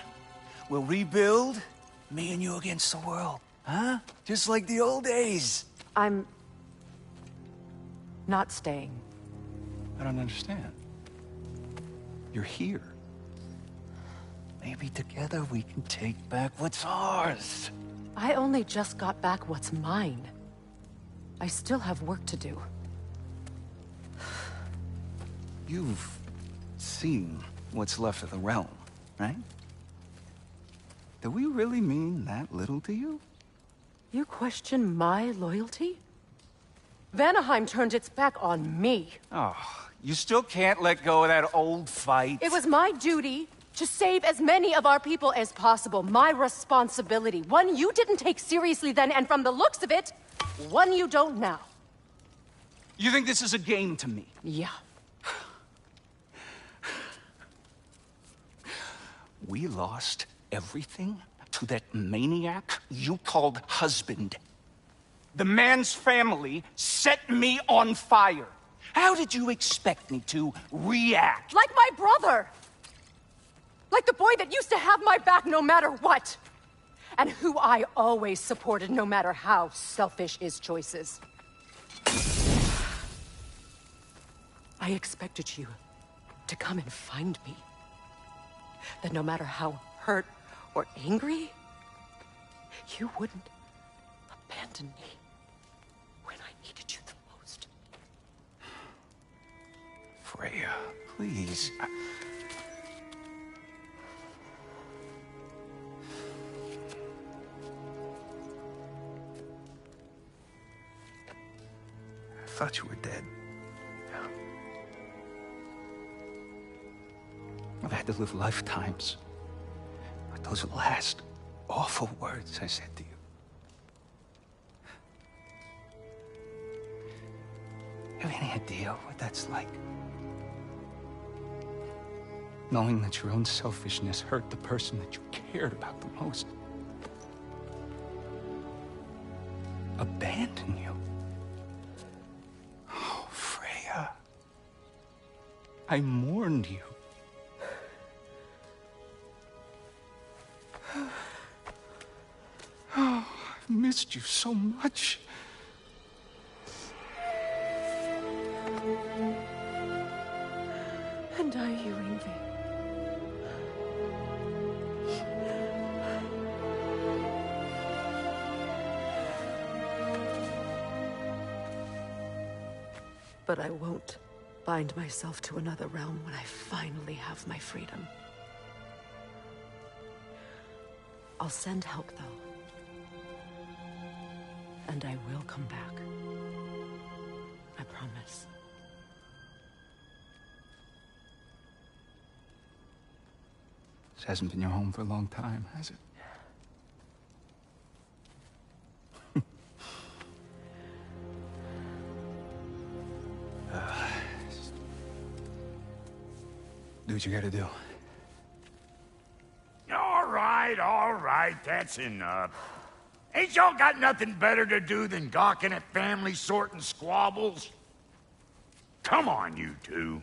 We'll rebuild. Me and you against the world. Huh? Just like the old days. I'm not staying. I don't understand. You're here. Maybe together we can take back what's ours. I only just got back what's mine. I still have work to do. You've seen what's left of the realm, right? Do we really mean that little to you? You question my loyalty? Vanaheim turned its back on me. Oh, you still can't let go of that old fight? It was my duty to save as many of our people as possible. My responsibility. One you didn't take seriously then, and from the looks of it, one you don't now. You think this is a game to me? Yeah. We lost everything to that maniac you called husband. The man's family set me on fire. How did you expect me to react? Like my brother! Like the boy that used to have my back no matter what! And who I always supported no matter how selfish his choices. I expected you to come and find me. That no matter how hurt or angry, you wouldn't abandon me when I needed you the most. Freya, please. I thought you were dead. I've had to live lifetimes with those last awful words I said to you. You have any idea what that's like? Knowing that your own selfishness hurt the person that you cared about the most. Abandon you. Oh, Freya. I mourned you. Oh, I've missed you so much. And I, you, Ingvi. But I won't bind myself to another realm when I finally have my freedom. I'll send help, though. And I will come back. I promise. This hasn't been your home for a long time, has it? Do what you gotta do. All right, that's enough. Ain't y'all got nothing better to do than gawking at family sorting squabbles? Come on, you two.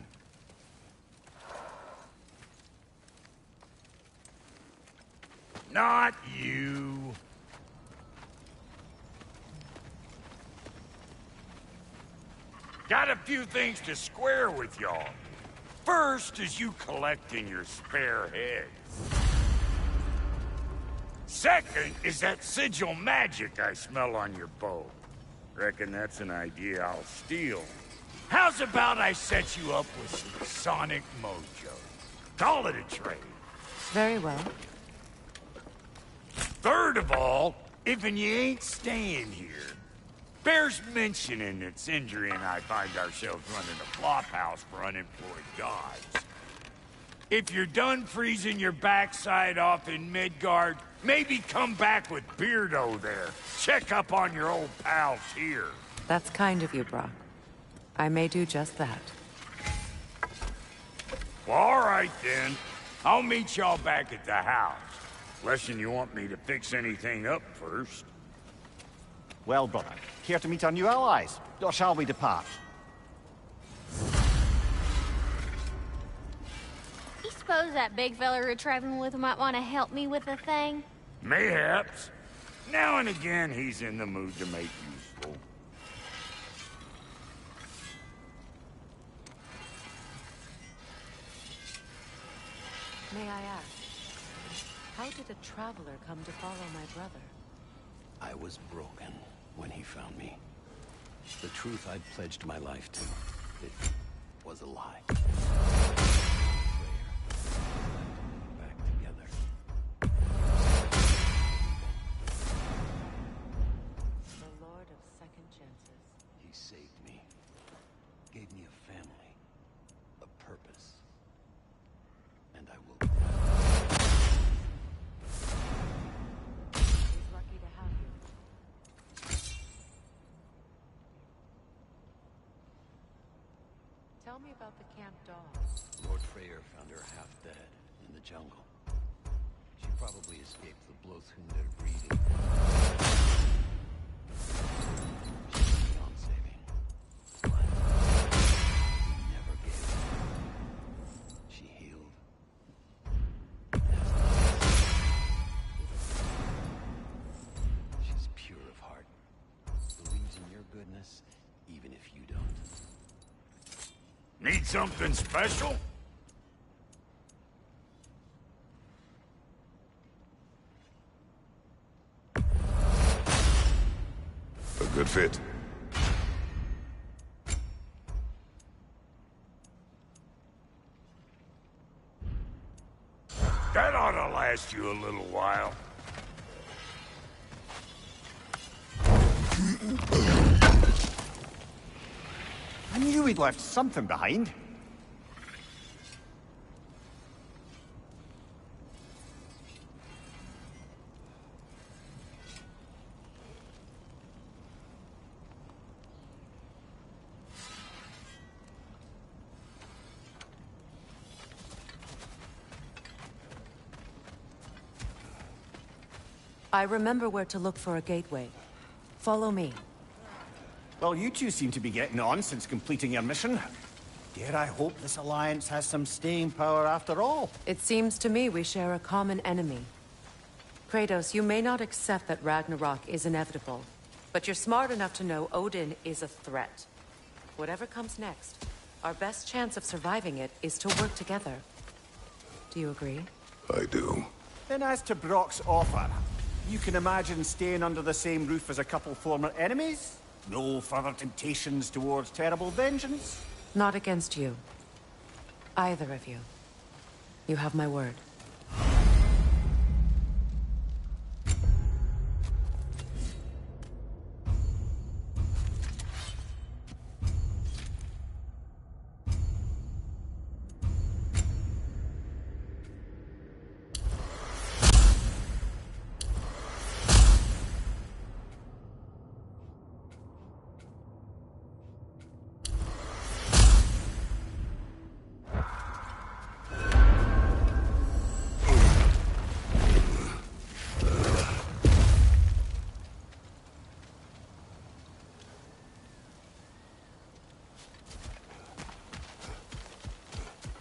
Not you. Got a few things to square with y'all. First is you collecting your spare heads. Second is that sigil magic I smell on your bow. Reckon that's an idea I'll steal. How's about I set you up with some sonic mojo? Call it a trade. Very well. Third of all, if you ain't staying here, bears mentioning that Sindri and I find ourselves running a flop house for unemployed gods. If you're done freezing your backside off in Midgard, maybe come back with Beardo there. Check up on your old pal Tyr. That's kind of you, Brock. I may do just that. Well, all right then. I'll meet y'all back at the house. Lesson you want me to fix anything up first. Well, brother, care to meet our new allies? Or shall we depart? You suppose that big fella we're traveling with might want to help me with a thing? Mayhaps. Now and again, he's in the mood to make useful. May I ask, how did a traveler come to follow my brother? I was broken when he found me. The truth I'd pledged my life to, it was a lie. Back together. Tell me about the camp dog. Lord Freyr found her half dead in the jungle. She probably escaped the Blothhunder breeding. She was beyond saving. But never gave up. She healed. She's pure of heart. Believes in your goodness, even if you don't. Need something special? A good fit. That ought to last you a little while. I knew we'd left something behind. I remember where to look for a gateway. Follow me. Well, you two seem to be getting on since completing your mission. Dare I hope this alliance has some staying power after all? It seems to me we share a common enemy. Kratos, you may not accept that Ragnarok is inevitable, but you're smart enough to know Odin is a threat. Whatever comes next, our best chance of surviving it is to work together. Do you agree? I do. Then as to Brock's offer, you can imagine staying under the same roof as a couple former enemies? No further temptations towards terrible vengeance? Not against you. Either of you. You have my word.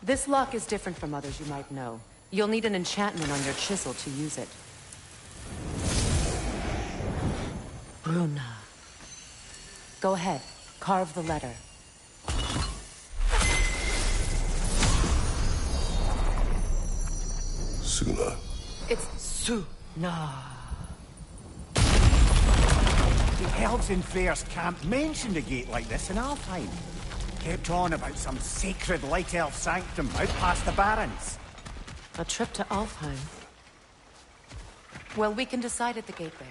This lock is different from others you might know. You'll need an enchantment on your chisel to use it. Bruna. Go ahead. Carve the letter. Suna. It's Suna. The elves in Freyr's camp mentioned a gate like this in Alfheim. Kept on about some sacred light elf sanctum out past the Barrens. A trip to Alfheim. Well, we can decide at the gateway.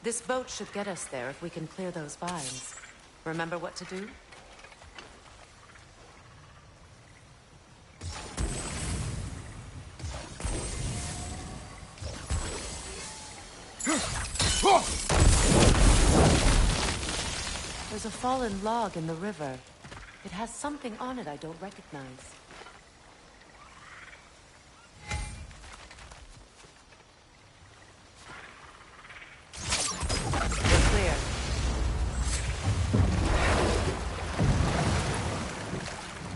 This boat should get us there if we can clear those vines. Remember what to do? There's a fallen log in the river. It has something on it I don't recognize. We're clear.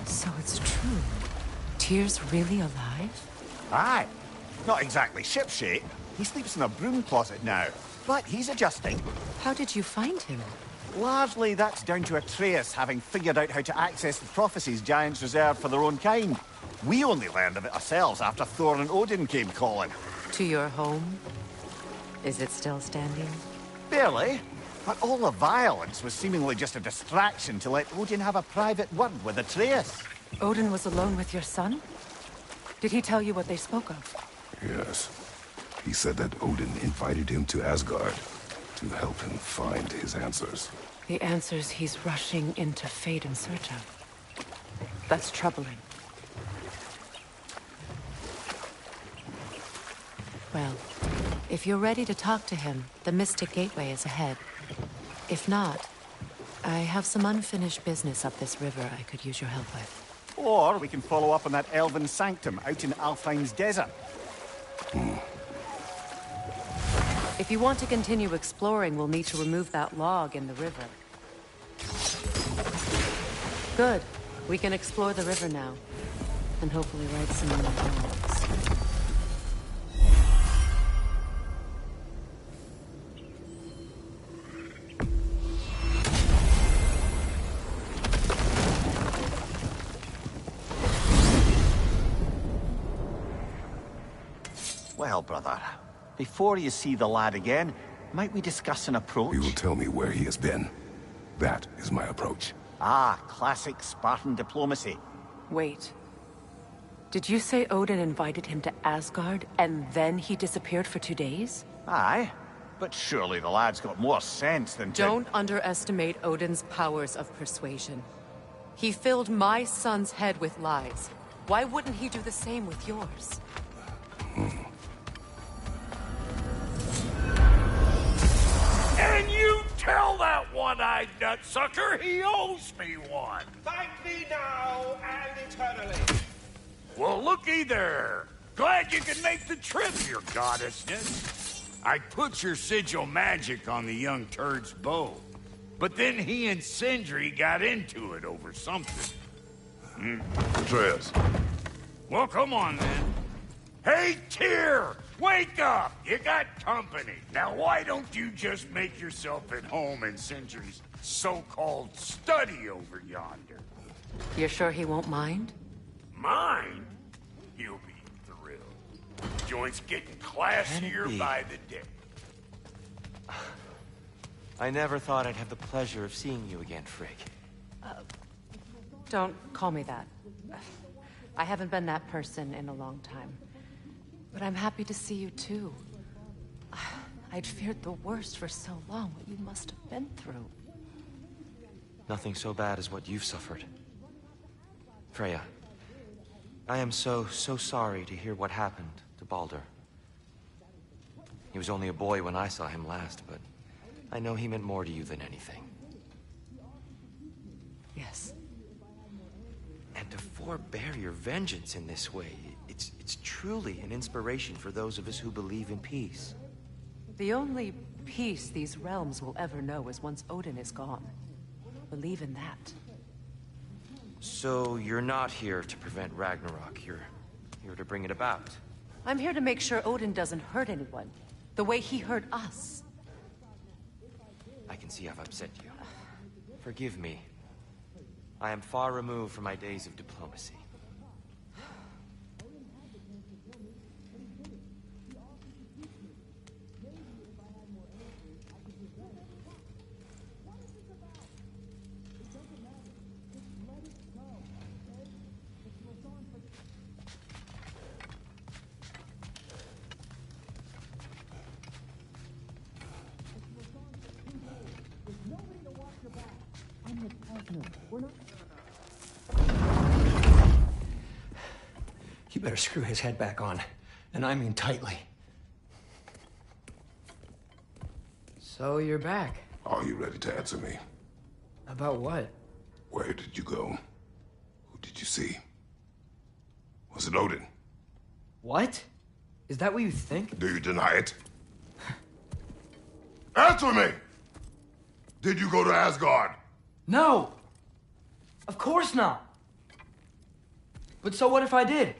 So it's true. Tyr's really alive? Aye. Not exactly shipshape. He sleeps in a broom closet now. But he's adjusting. How did you find him? Largely, that's down to Atreus having figured out how to access the prophecies giants reserved for their own kind. We only learned of it ourselves after Thor and Odin came calling. To your home? Is it still standing? Barely. But all the violence was seemingly just a distraction to let Odin have a private word with Atreus. Odin was alone with your son? Did he tell you what they spoke of? Yes. He said that Odin invited him to Asgard to help him find his answers. The answers he's rushing into fate in search of. That's troubling. Well, if you're ready to talk to him, the Mystic Gateway is ahead. If not, I have some unfinished business up this river I could use your help with. Or we can follow up on that elven sanctum out in Alfheim's desert. If you want to continue exploring, we'll need to remove that log in the river. Good. We can explore the river now. And hopefully right some more logs. Well, brother, before you see the lad again, might we discuss an approach? You will tell me where he has been. That is my approach. Ah, classic Spartan diplomacy. Wait. Did you say Odin invited him to Asgard, and then he disappeared for 2 days? Aye, but surely the lad's got more sense than to... Don't underestimate Odin's powers of persuasion. He filled my son's head with lies. Why wouldn't he do the same with yours? And you tell that one-eyed nutsucker he owes me one. Thank me now and eternally. Well, looky there. Glad you could make the trip, your goddessness. I put your sigil magic on the young turd's bow. But then he and Sindri got into it over something. Atreus. Well, come on, then. Hey, Tyr! Wake up! You got company. Now, why don't you just make yourself at home in Sindri's so-called study over yonder? You're sure he won't mind? Mine? You'll be thrilled. Joint's getting classier by the day. I never thought I'd have the pleasure of seeing you again, Frigg. Don't call me that. I haven't been that person in a long time. But I'm happy to see you too. I'd feared the worst for so long, what you must have been through. Nothing so bad as what you've suffered. Freya, I am so sorry to hear what happened to Baldur. He was only a boy when I saw him last, but I know he meant more to you than anything. Yes. And to forbear your vengeance in this way, it's truly an inspiration for those of us who believe in peace. The only peace these realms will ever know is once Odin is gone. Believe in that. So you're not here to prevent Ragnarok, you're here to bring it about. I'm here to make sure Odin doesn't hurt anyone, the way he hurt us. I can see I've upset you. Forgive me. I am far removed from my days of diplomacy. You better screw his head back on, and I mean tightly. So you're back. Are you ready to answer me? About what? Where did you go? Who did you see? Was it Odin? What? Is that what you think? Do you deny it? Answer me! Did you go to Asgard? No! Of course not! But so what if I did?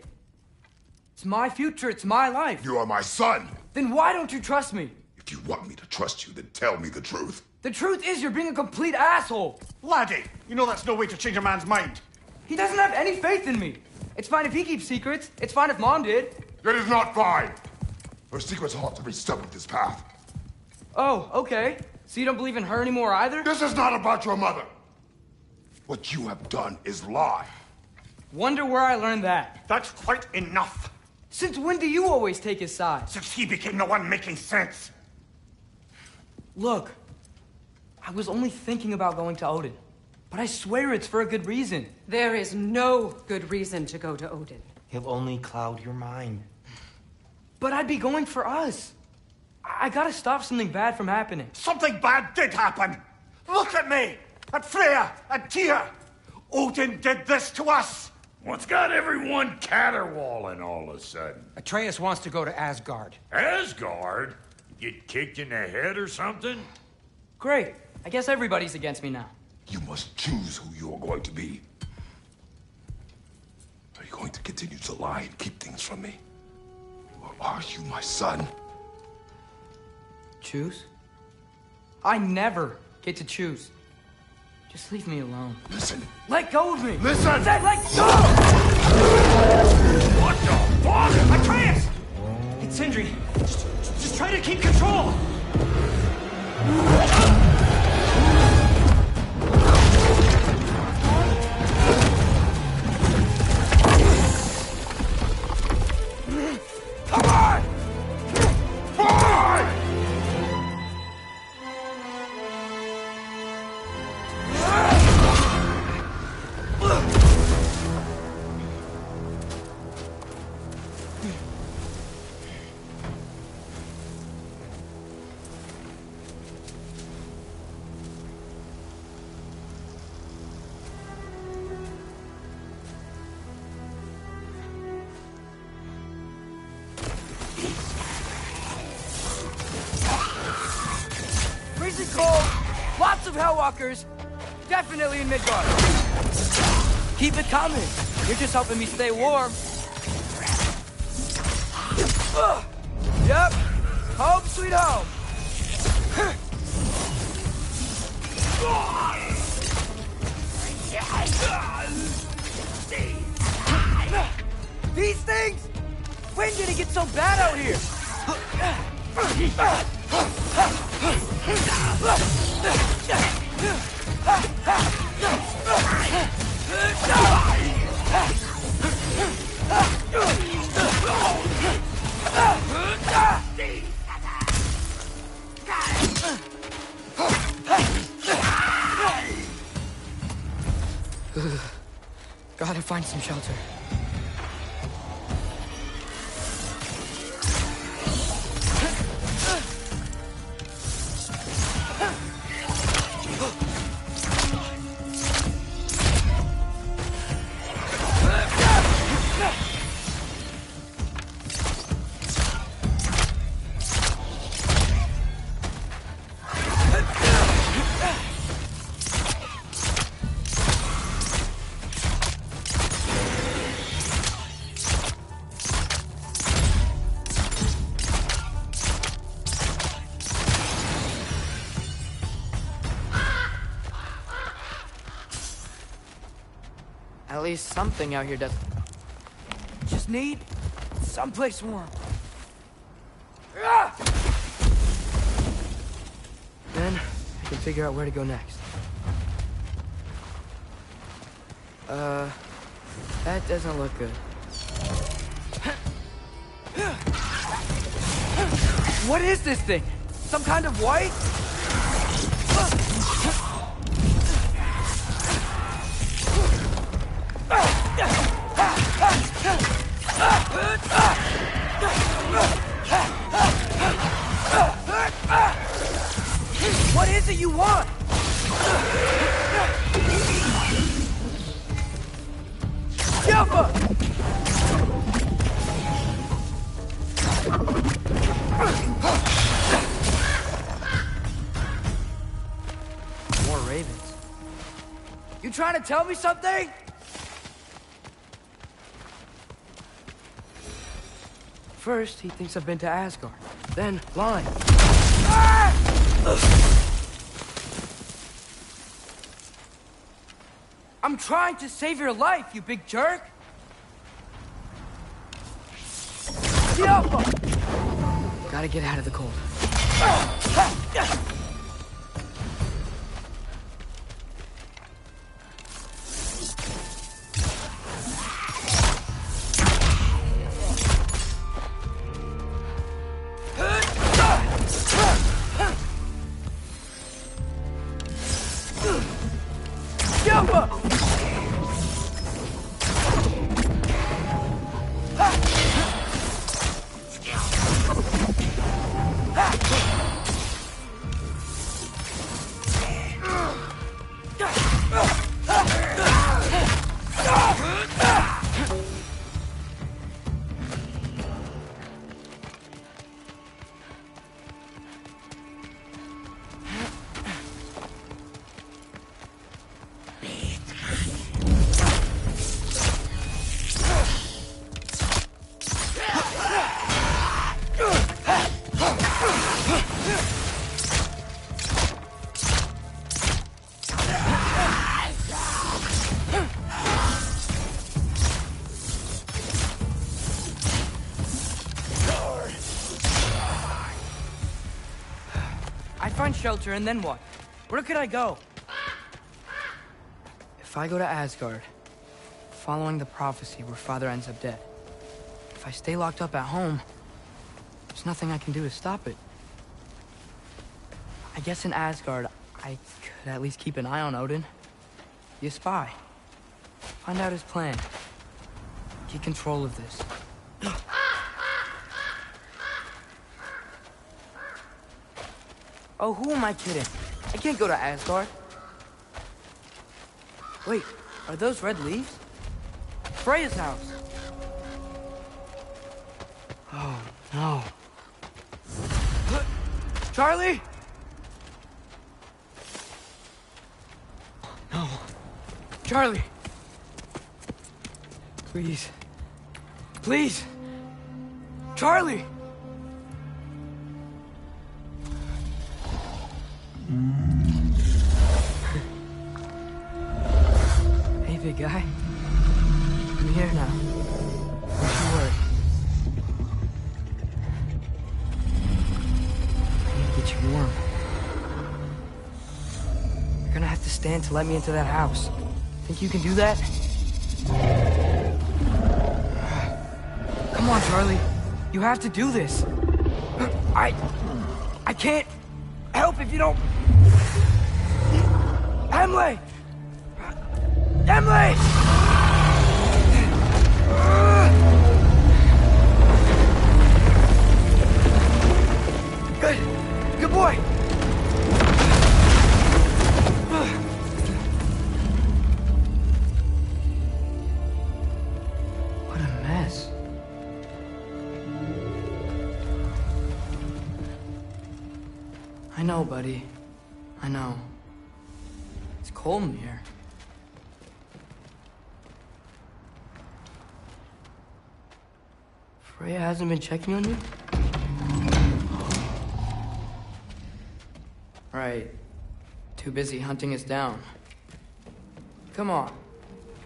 It's my future, it's my life. You are my son! Then why don't you trust me? If you want me to trust you, then tell me the truth. The truth is you're being a complete asshole! Laddie, you know that's no way to change a man's mind. He doesn't have any faith in me. It's fine if he keeps secrets. It's fine if Mom did. It is not fine! Her secrets ought to be stuck with this path. Oh, okay. So you don't believe in her anymore either? This is not about your mother! What you have done is lie. Wonder where I learned that. That's quite enough. Since when do you always take his side? Since he became the one making sense. Look, I was only thinking about going to Odin. But I swear it's for a good reason. There is no good reason to go to Odin. He'll only cloud your mind. But I'd be going for us. I gotta stop something bad from happening. Something bad did happen. Look at me. At Freya and Tyr! Odin did this to us! What's got everyone caterwauling all of a sudden? Atreus wants to go to Asgard. Asgard? Get kicked in the head or something? Great. I guess everybody's against me now. You must choose who you're going to be. Are you going to continue to lie and keep things from me? Or are you my son? Choose? I never get to choose. Just leave me alone. Listen. Let go of me! Listen! I said let go! What the fuck? Atreus! It's Sindri. Just try to keep control! Come on! Fine! Freezing cold, lots of Hellwalkers, definitely in Midgard. Keep it coming. You're just helping me stay warm. Yep, home sweet home. These things? When did it get so bad out here? Gotta find some shelter. At least something out here does. Just need someplace warm. Then I can figure out where to go next. That doesn't look good. What is this thing? Some kind of white? What is it you want? Yelpa! More ravens. You trying to tell me something? First, he thinks I've been to Asgard. Then, lying. I'm trying to save your life, you big jerk! Gotta get out of the cold. find shelter, and then what? Where could I go? If I go to Asgard, following the prophecy where Father ends up dead, if I stay locked up at home, there's nothing I can do to stop it. I guess in Asgard, I could at least keep an eye on Odin. Be a spy. Find out his plan. Get control of this. Oh, who am I kidding? I can't go to Asgard. Wait, are those red leaves? Freya's house. Oh, no. Charlie? No. Charlie. Please. Please. Charlie! Hey, big guy. I'm here now. Don't you worry. I need to get you warm. You're gonna have to stand to let me into that house. Think you can do that? Come on, Charlie. You have to do this. I can't help if you don't... Emily! Emily! Good. Good boy. What a mess. I know, buddy. I know. It's cold in here. Freya hasn't been checking on you? Right. Too busy hunting us down. Come on.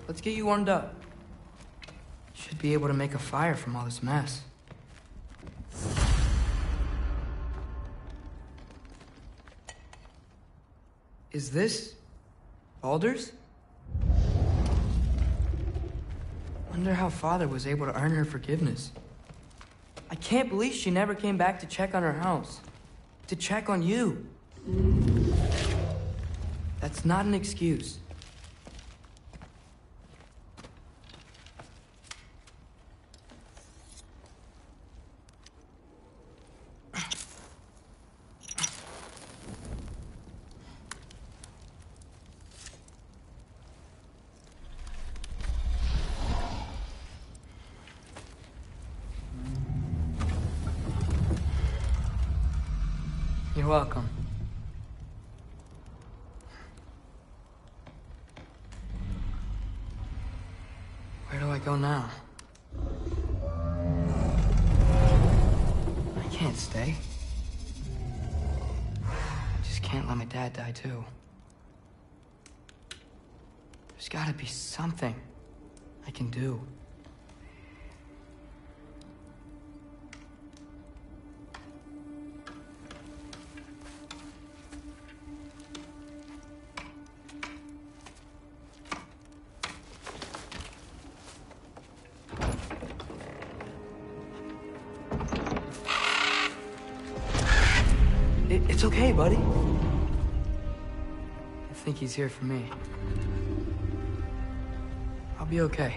Let's get you warmed up. Should be able to make a fire from all this mess. Is this Baldur's? Wonder how Father was able to earn her forgiveness. I can't believe she never came back to check on her house. To check on you. That's not an excuse. You're welcome. Where do I go now? I can't stay. I just can't let my dad die too. There's gotta be something I can do. It's okay, buddy. I think he's here for me. I'll be okay.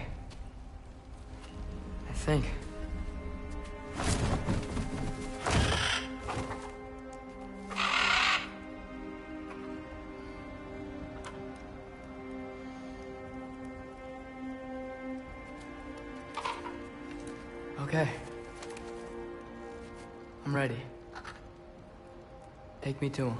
I think. Okay. I'm ready. Take me to him.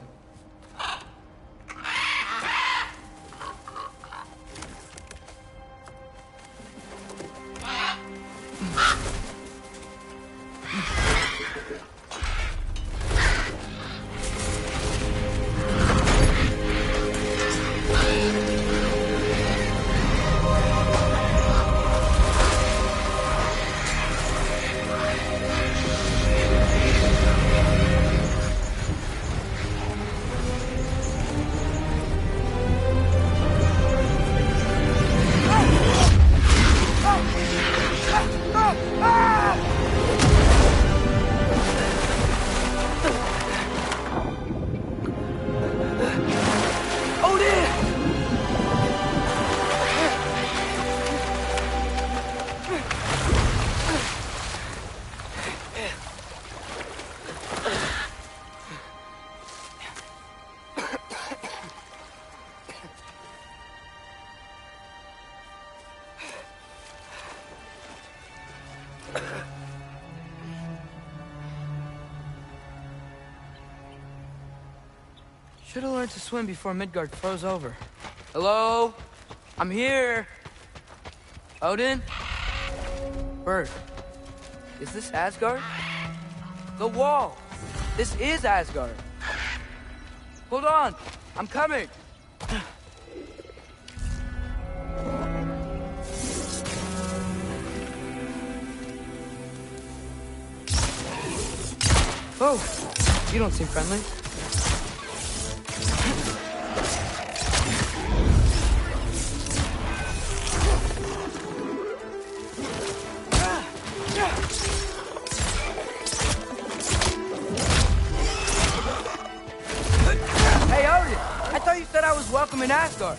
Should have learned to swim before Midgard froze over. Hello? I'm here. Odin? Bird. Is this Asgard? The wall! This is Asgard! Hold on! I'm coming! Oh! You don't seem friendly. Hey, Odin! I thought you said I was welcome in Asgard.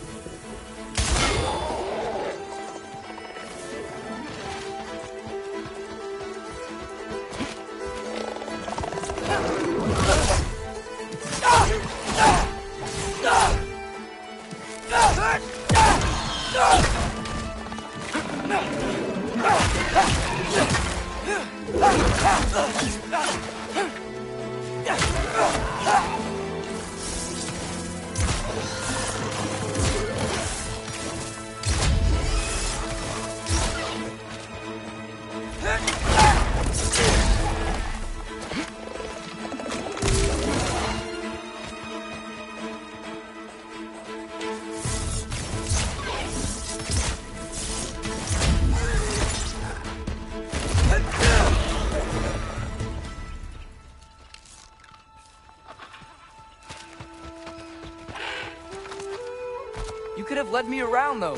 You could have led me around, though.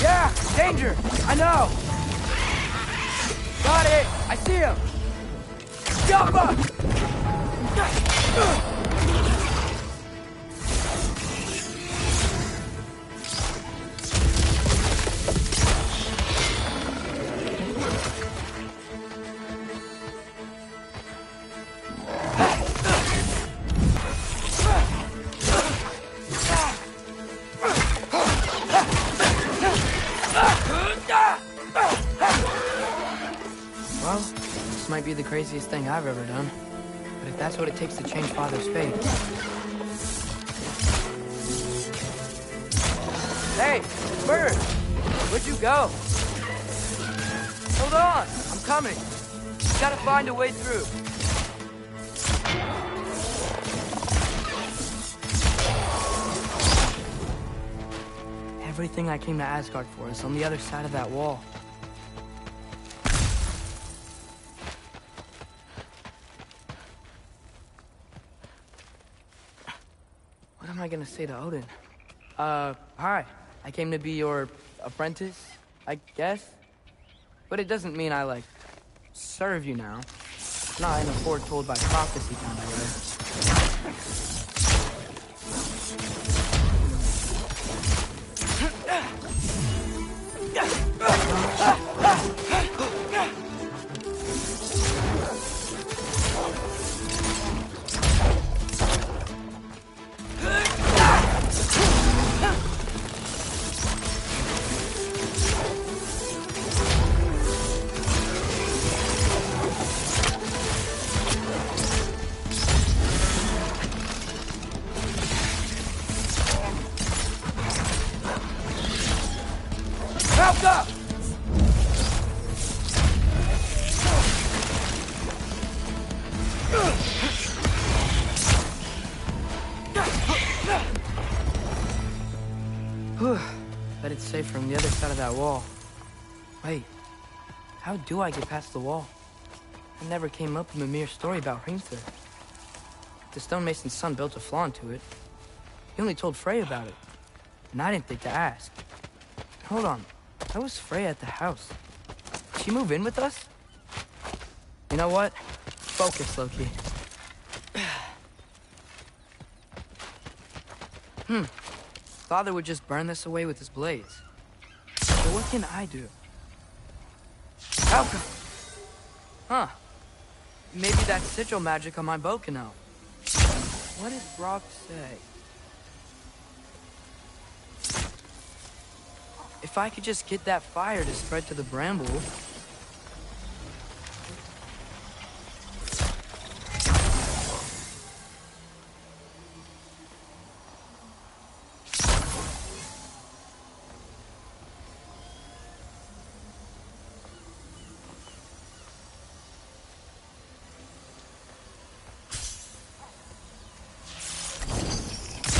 Yeah, danger! I know! Got it! I see him! Jump up! Well, this might be the craziest thing I've ever done. But if that's what it takes to change Father's fate... Hey, Bird! Where'd you go? Hold on! I'm coming! Gotta find a way through. Everything I came to Asgard for is on the other side of that wall. What am I gonna say to Odin? Hi. I came to be your apprentice, I guess? But it doesn't mean I, like, serve you now. Not in a foretold by prophecy kind of way. Help up! Bet it's safe from the other side of that wall. Wait, how do I get past the wall? I never came up with Mimir's story about Hrimthur. The stonemason's son built a flaw into it. He only told Frey about it, and I didn't think to ask. Hold on, how was Frey at the house? Did she move in with us? You know what? Focus, Loki. Father would just burn this away with his blades. But what can I do? Alka! Huh. Maybe that sigil magic on my bow can help. What did Brock say? If I could just get that fire to spread to the bramble...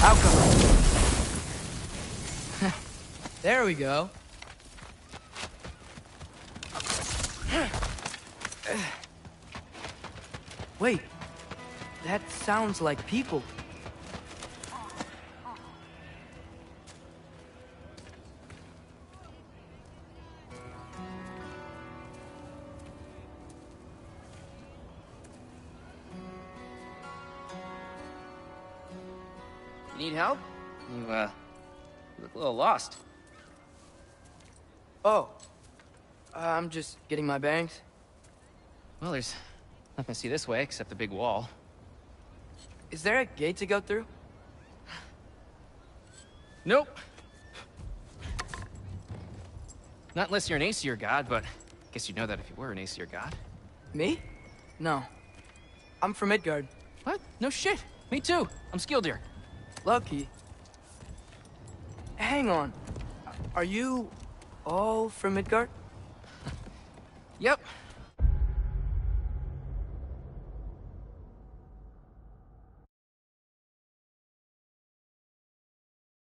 Outcome. There we go. Wait, that sounds like people. You need help? You look a little lost. Oh, I'm just getting my bearings. Well, there's nothing to see this way except the big wall. Is there a gate to go through? Nope. Not unless you're an Aesir god, but I guess you'd know that if you were an Aesir god. Me? No. I'm from Midgard. What? No shit. Me too. I'm Skildir. Lucky. Hang on. Are you all from Midgard? Yep.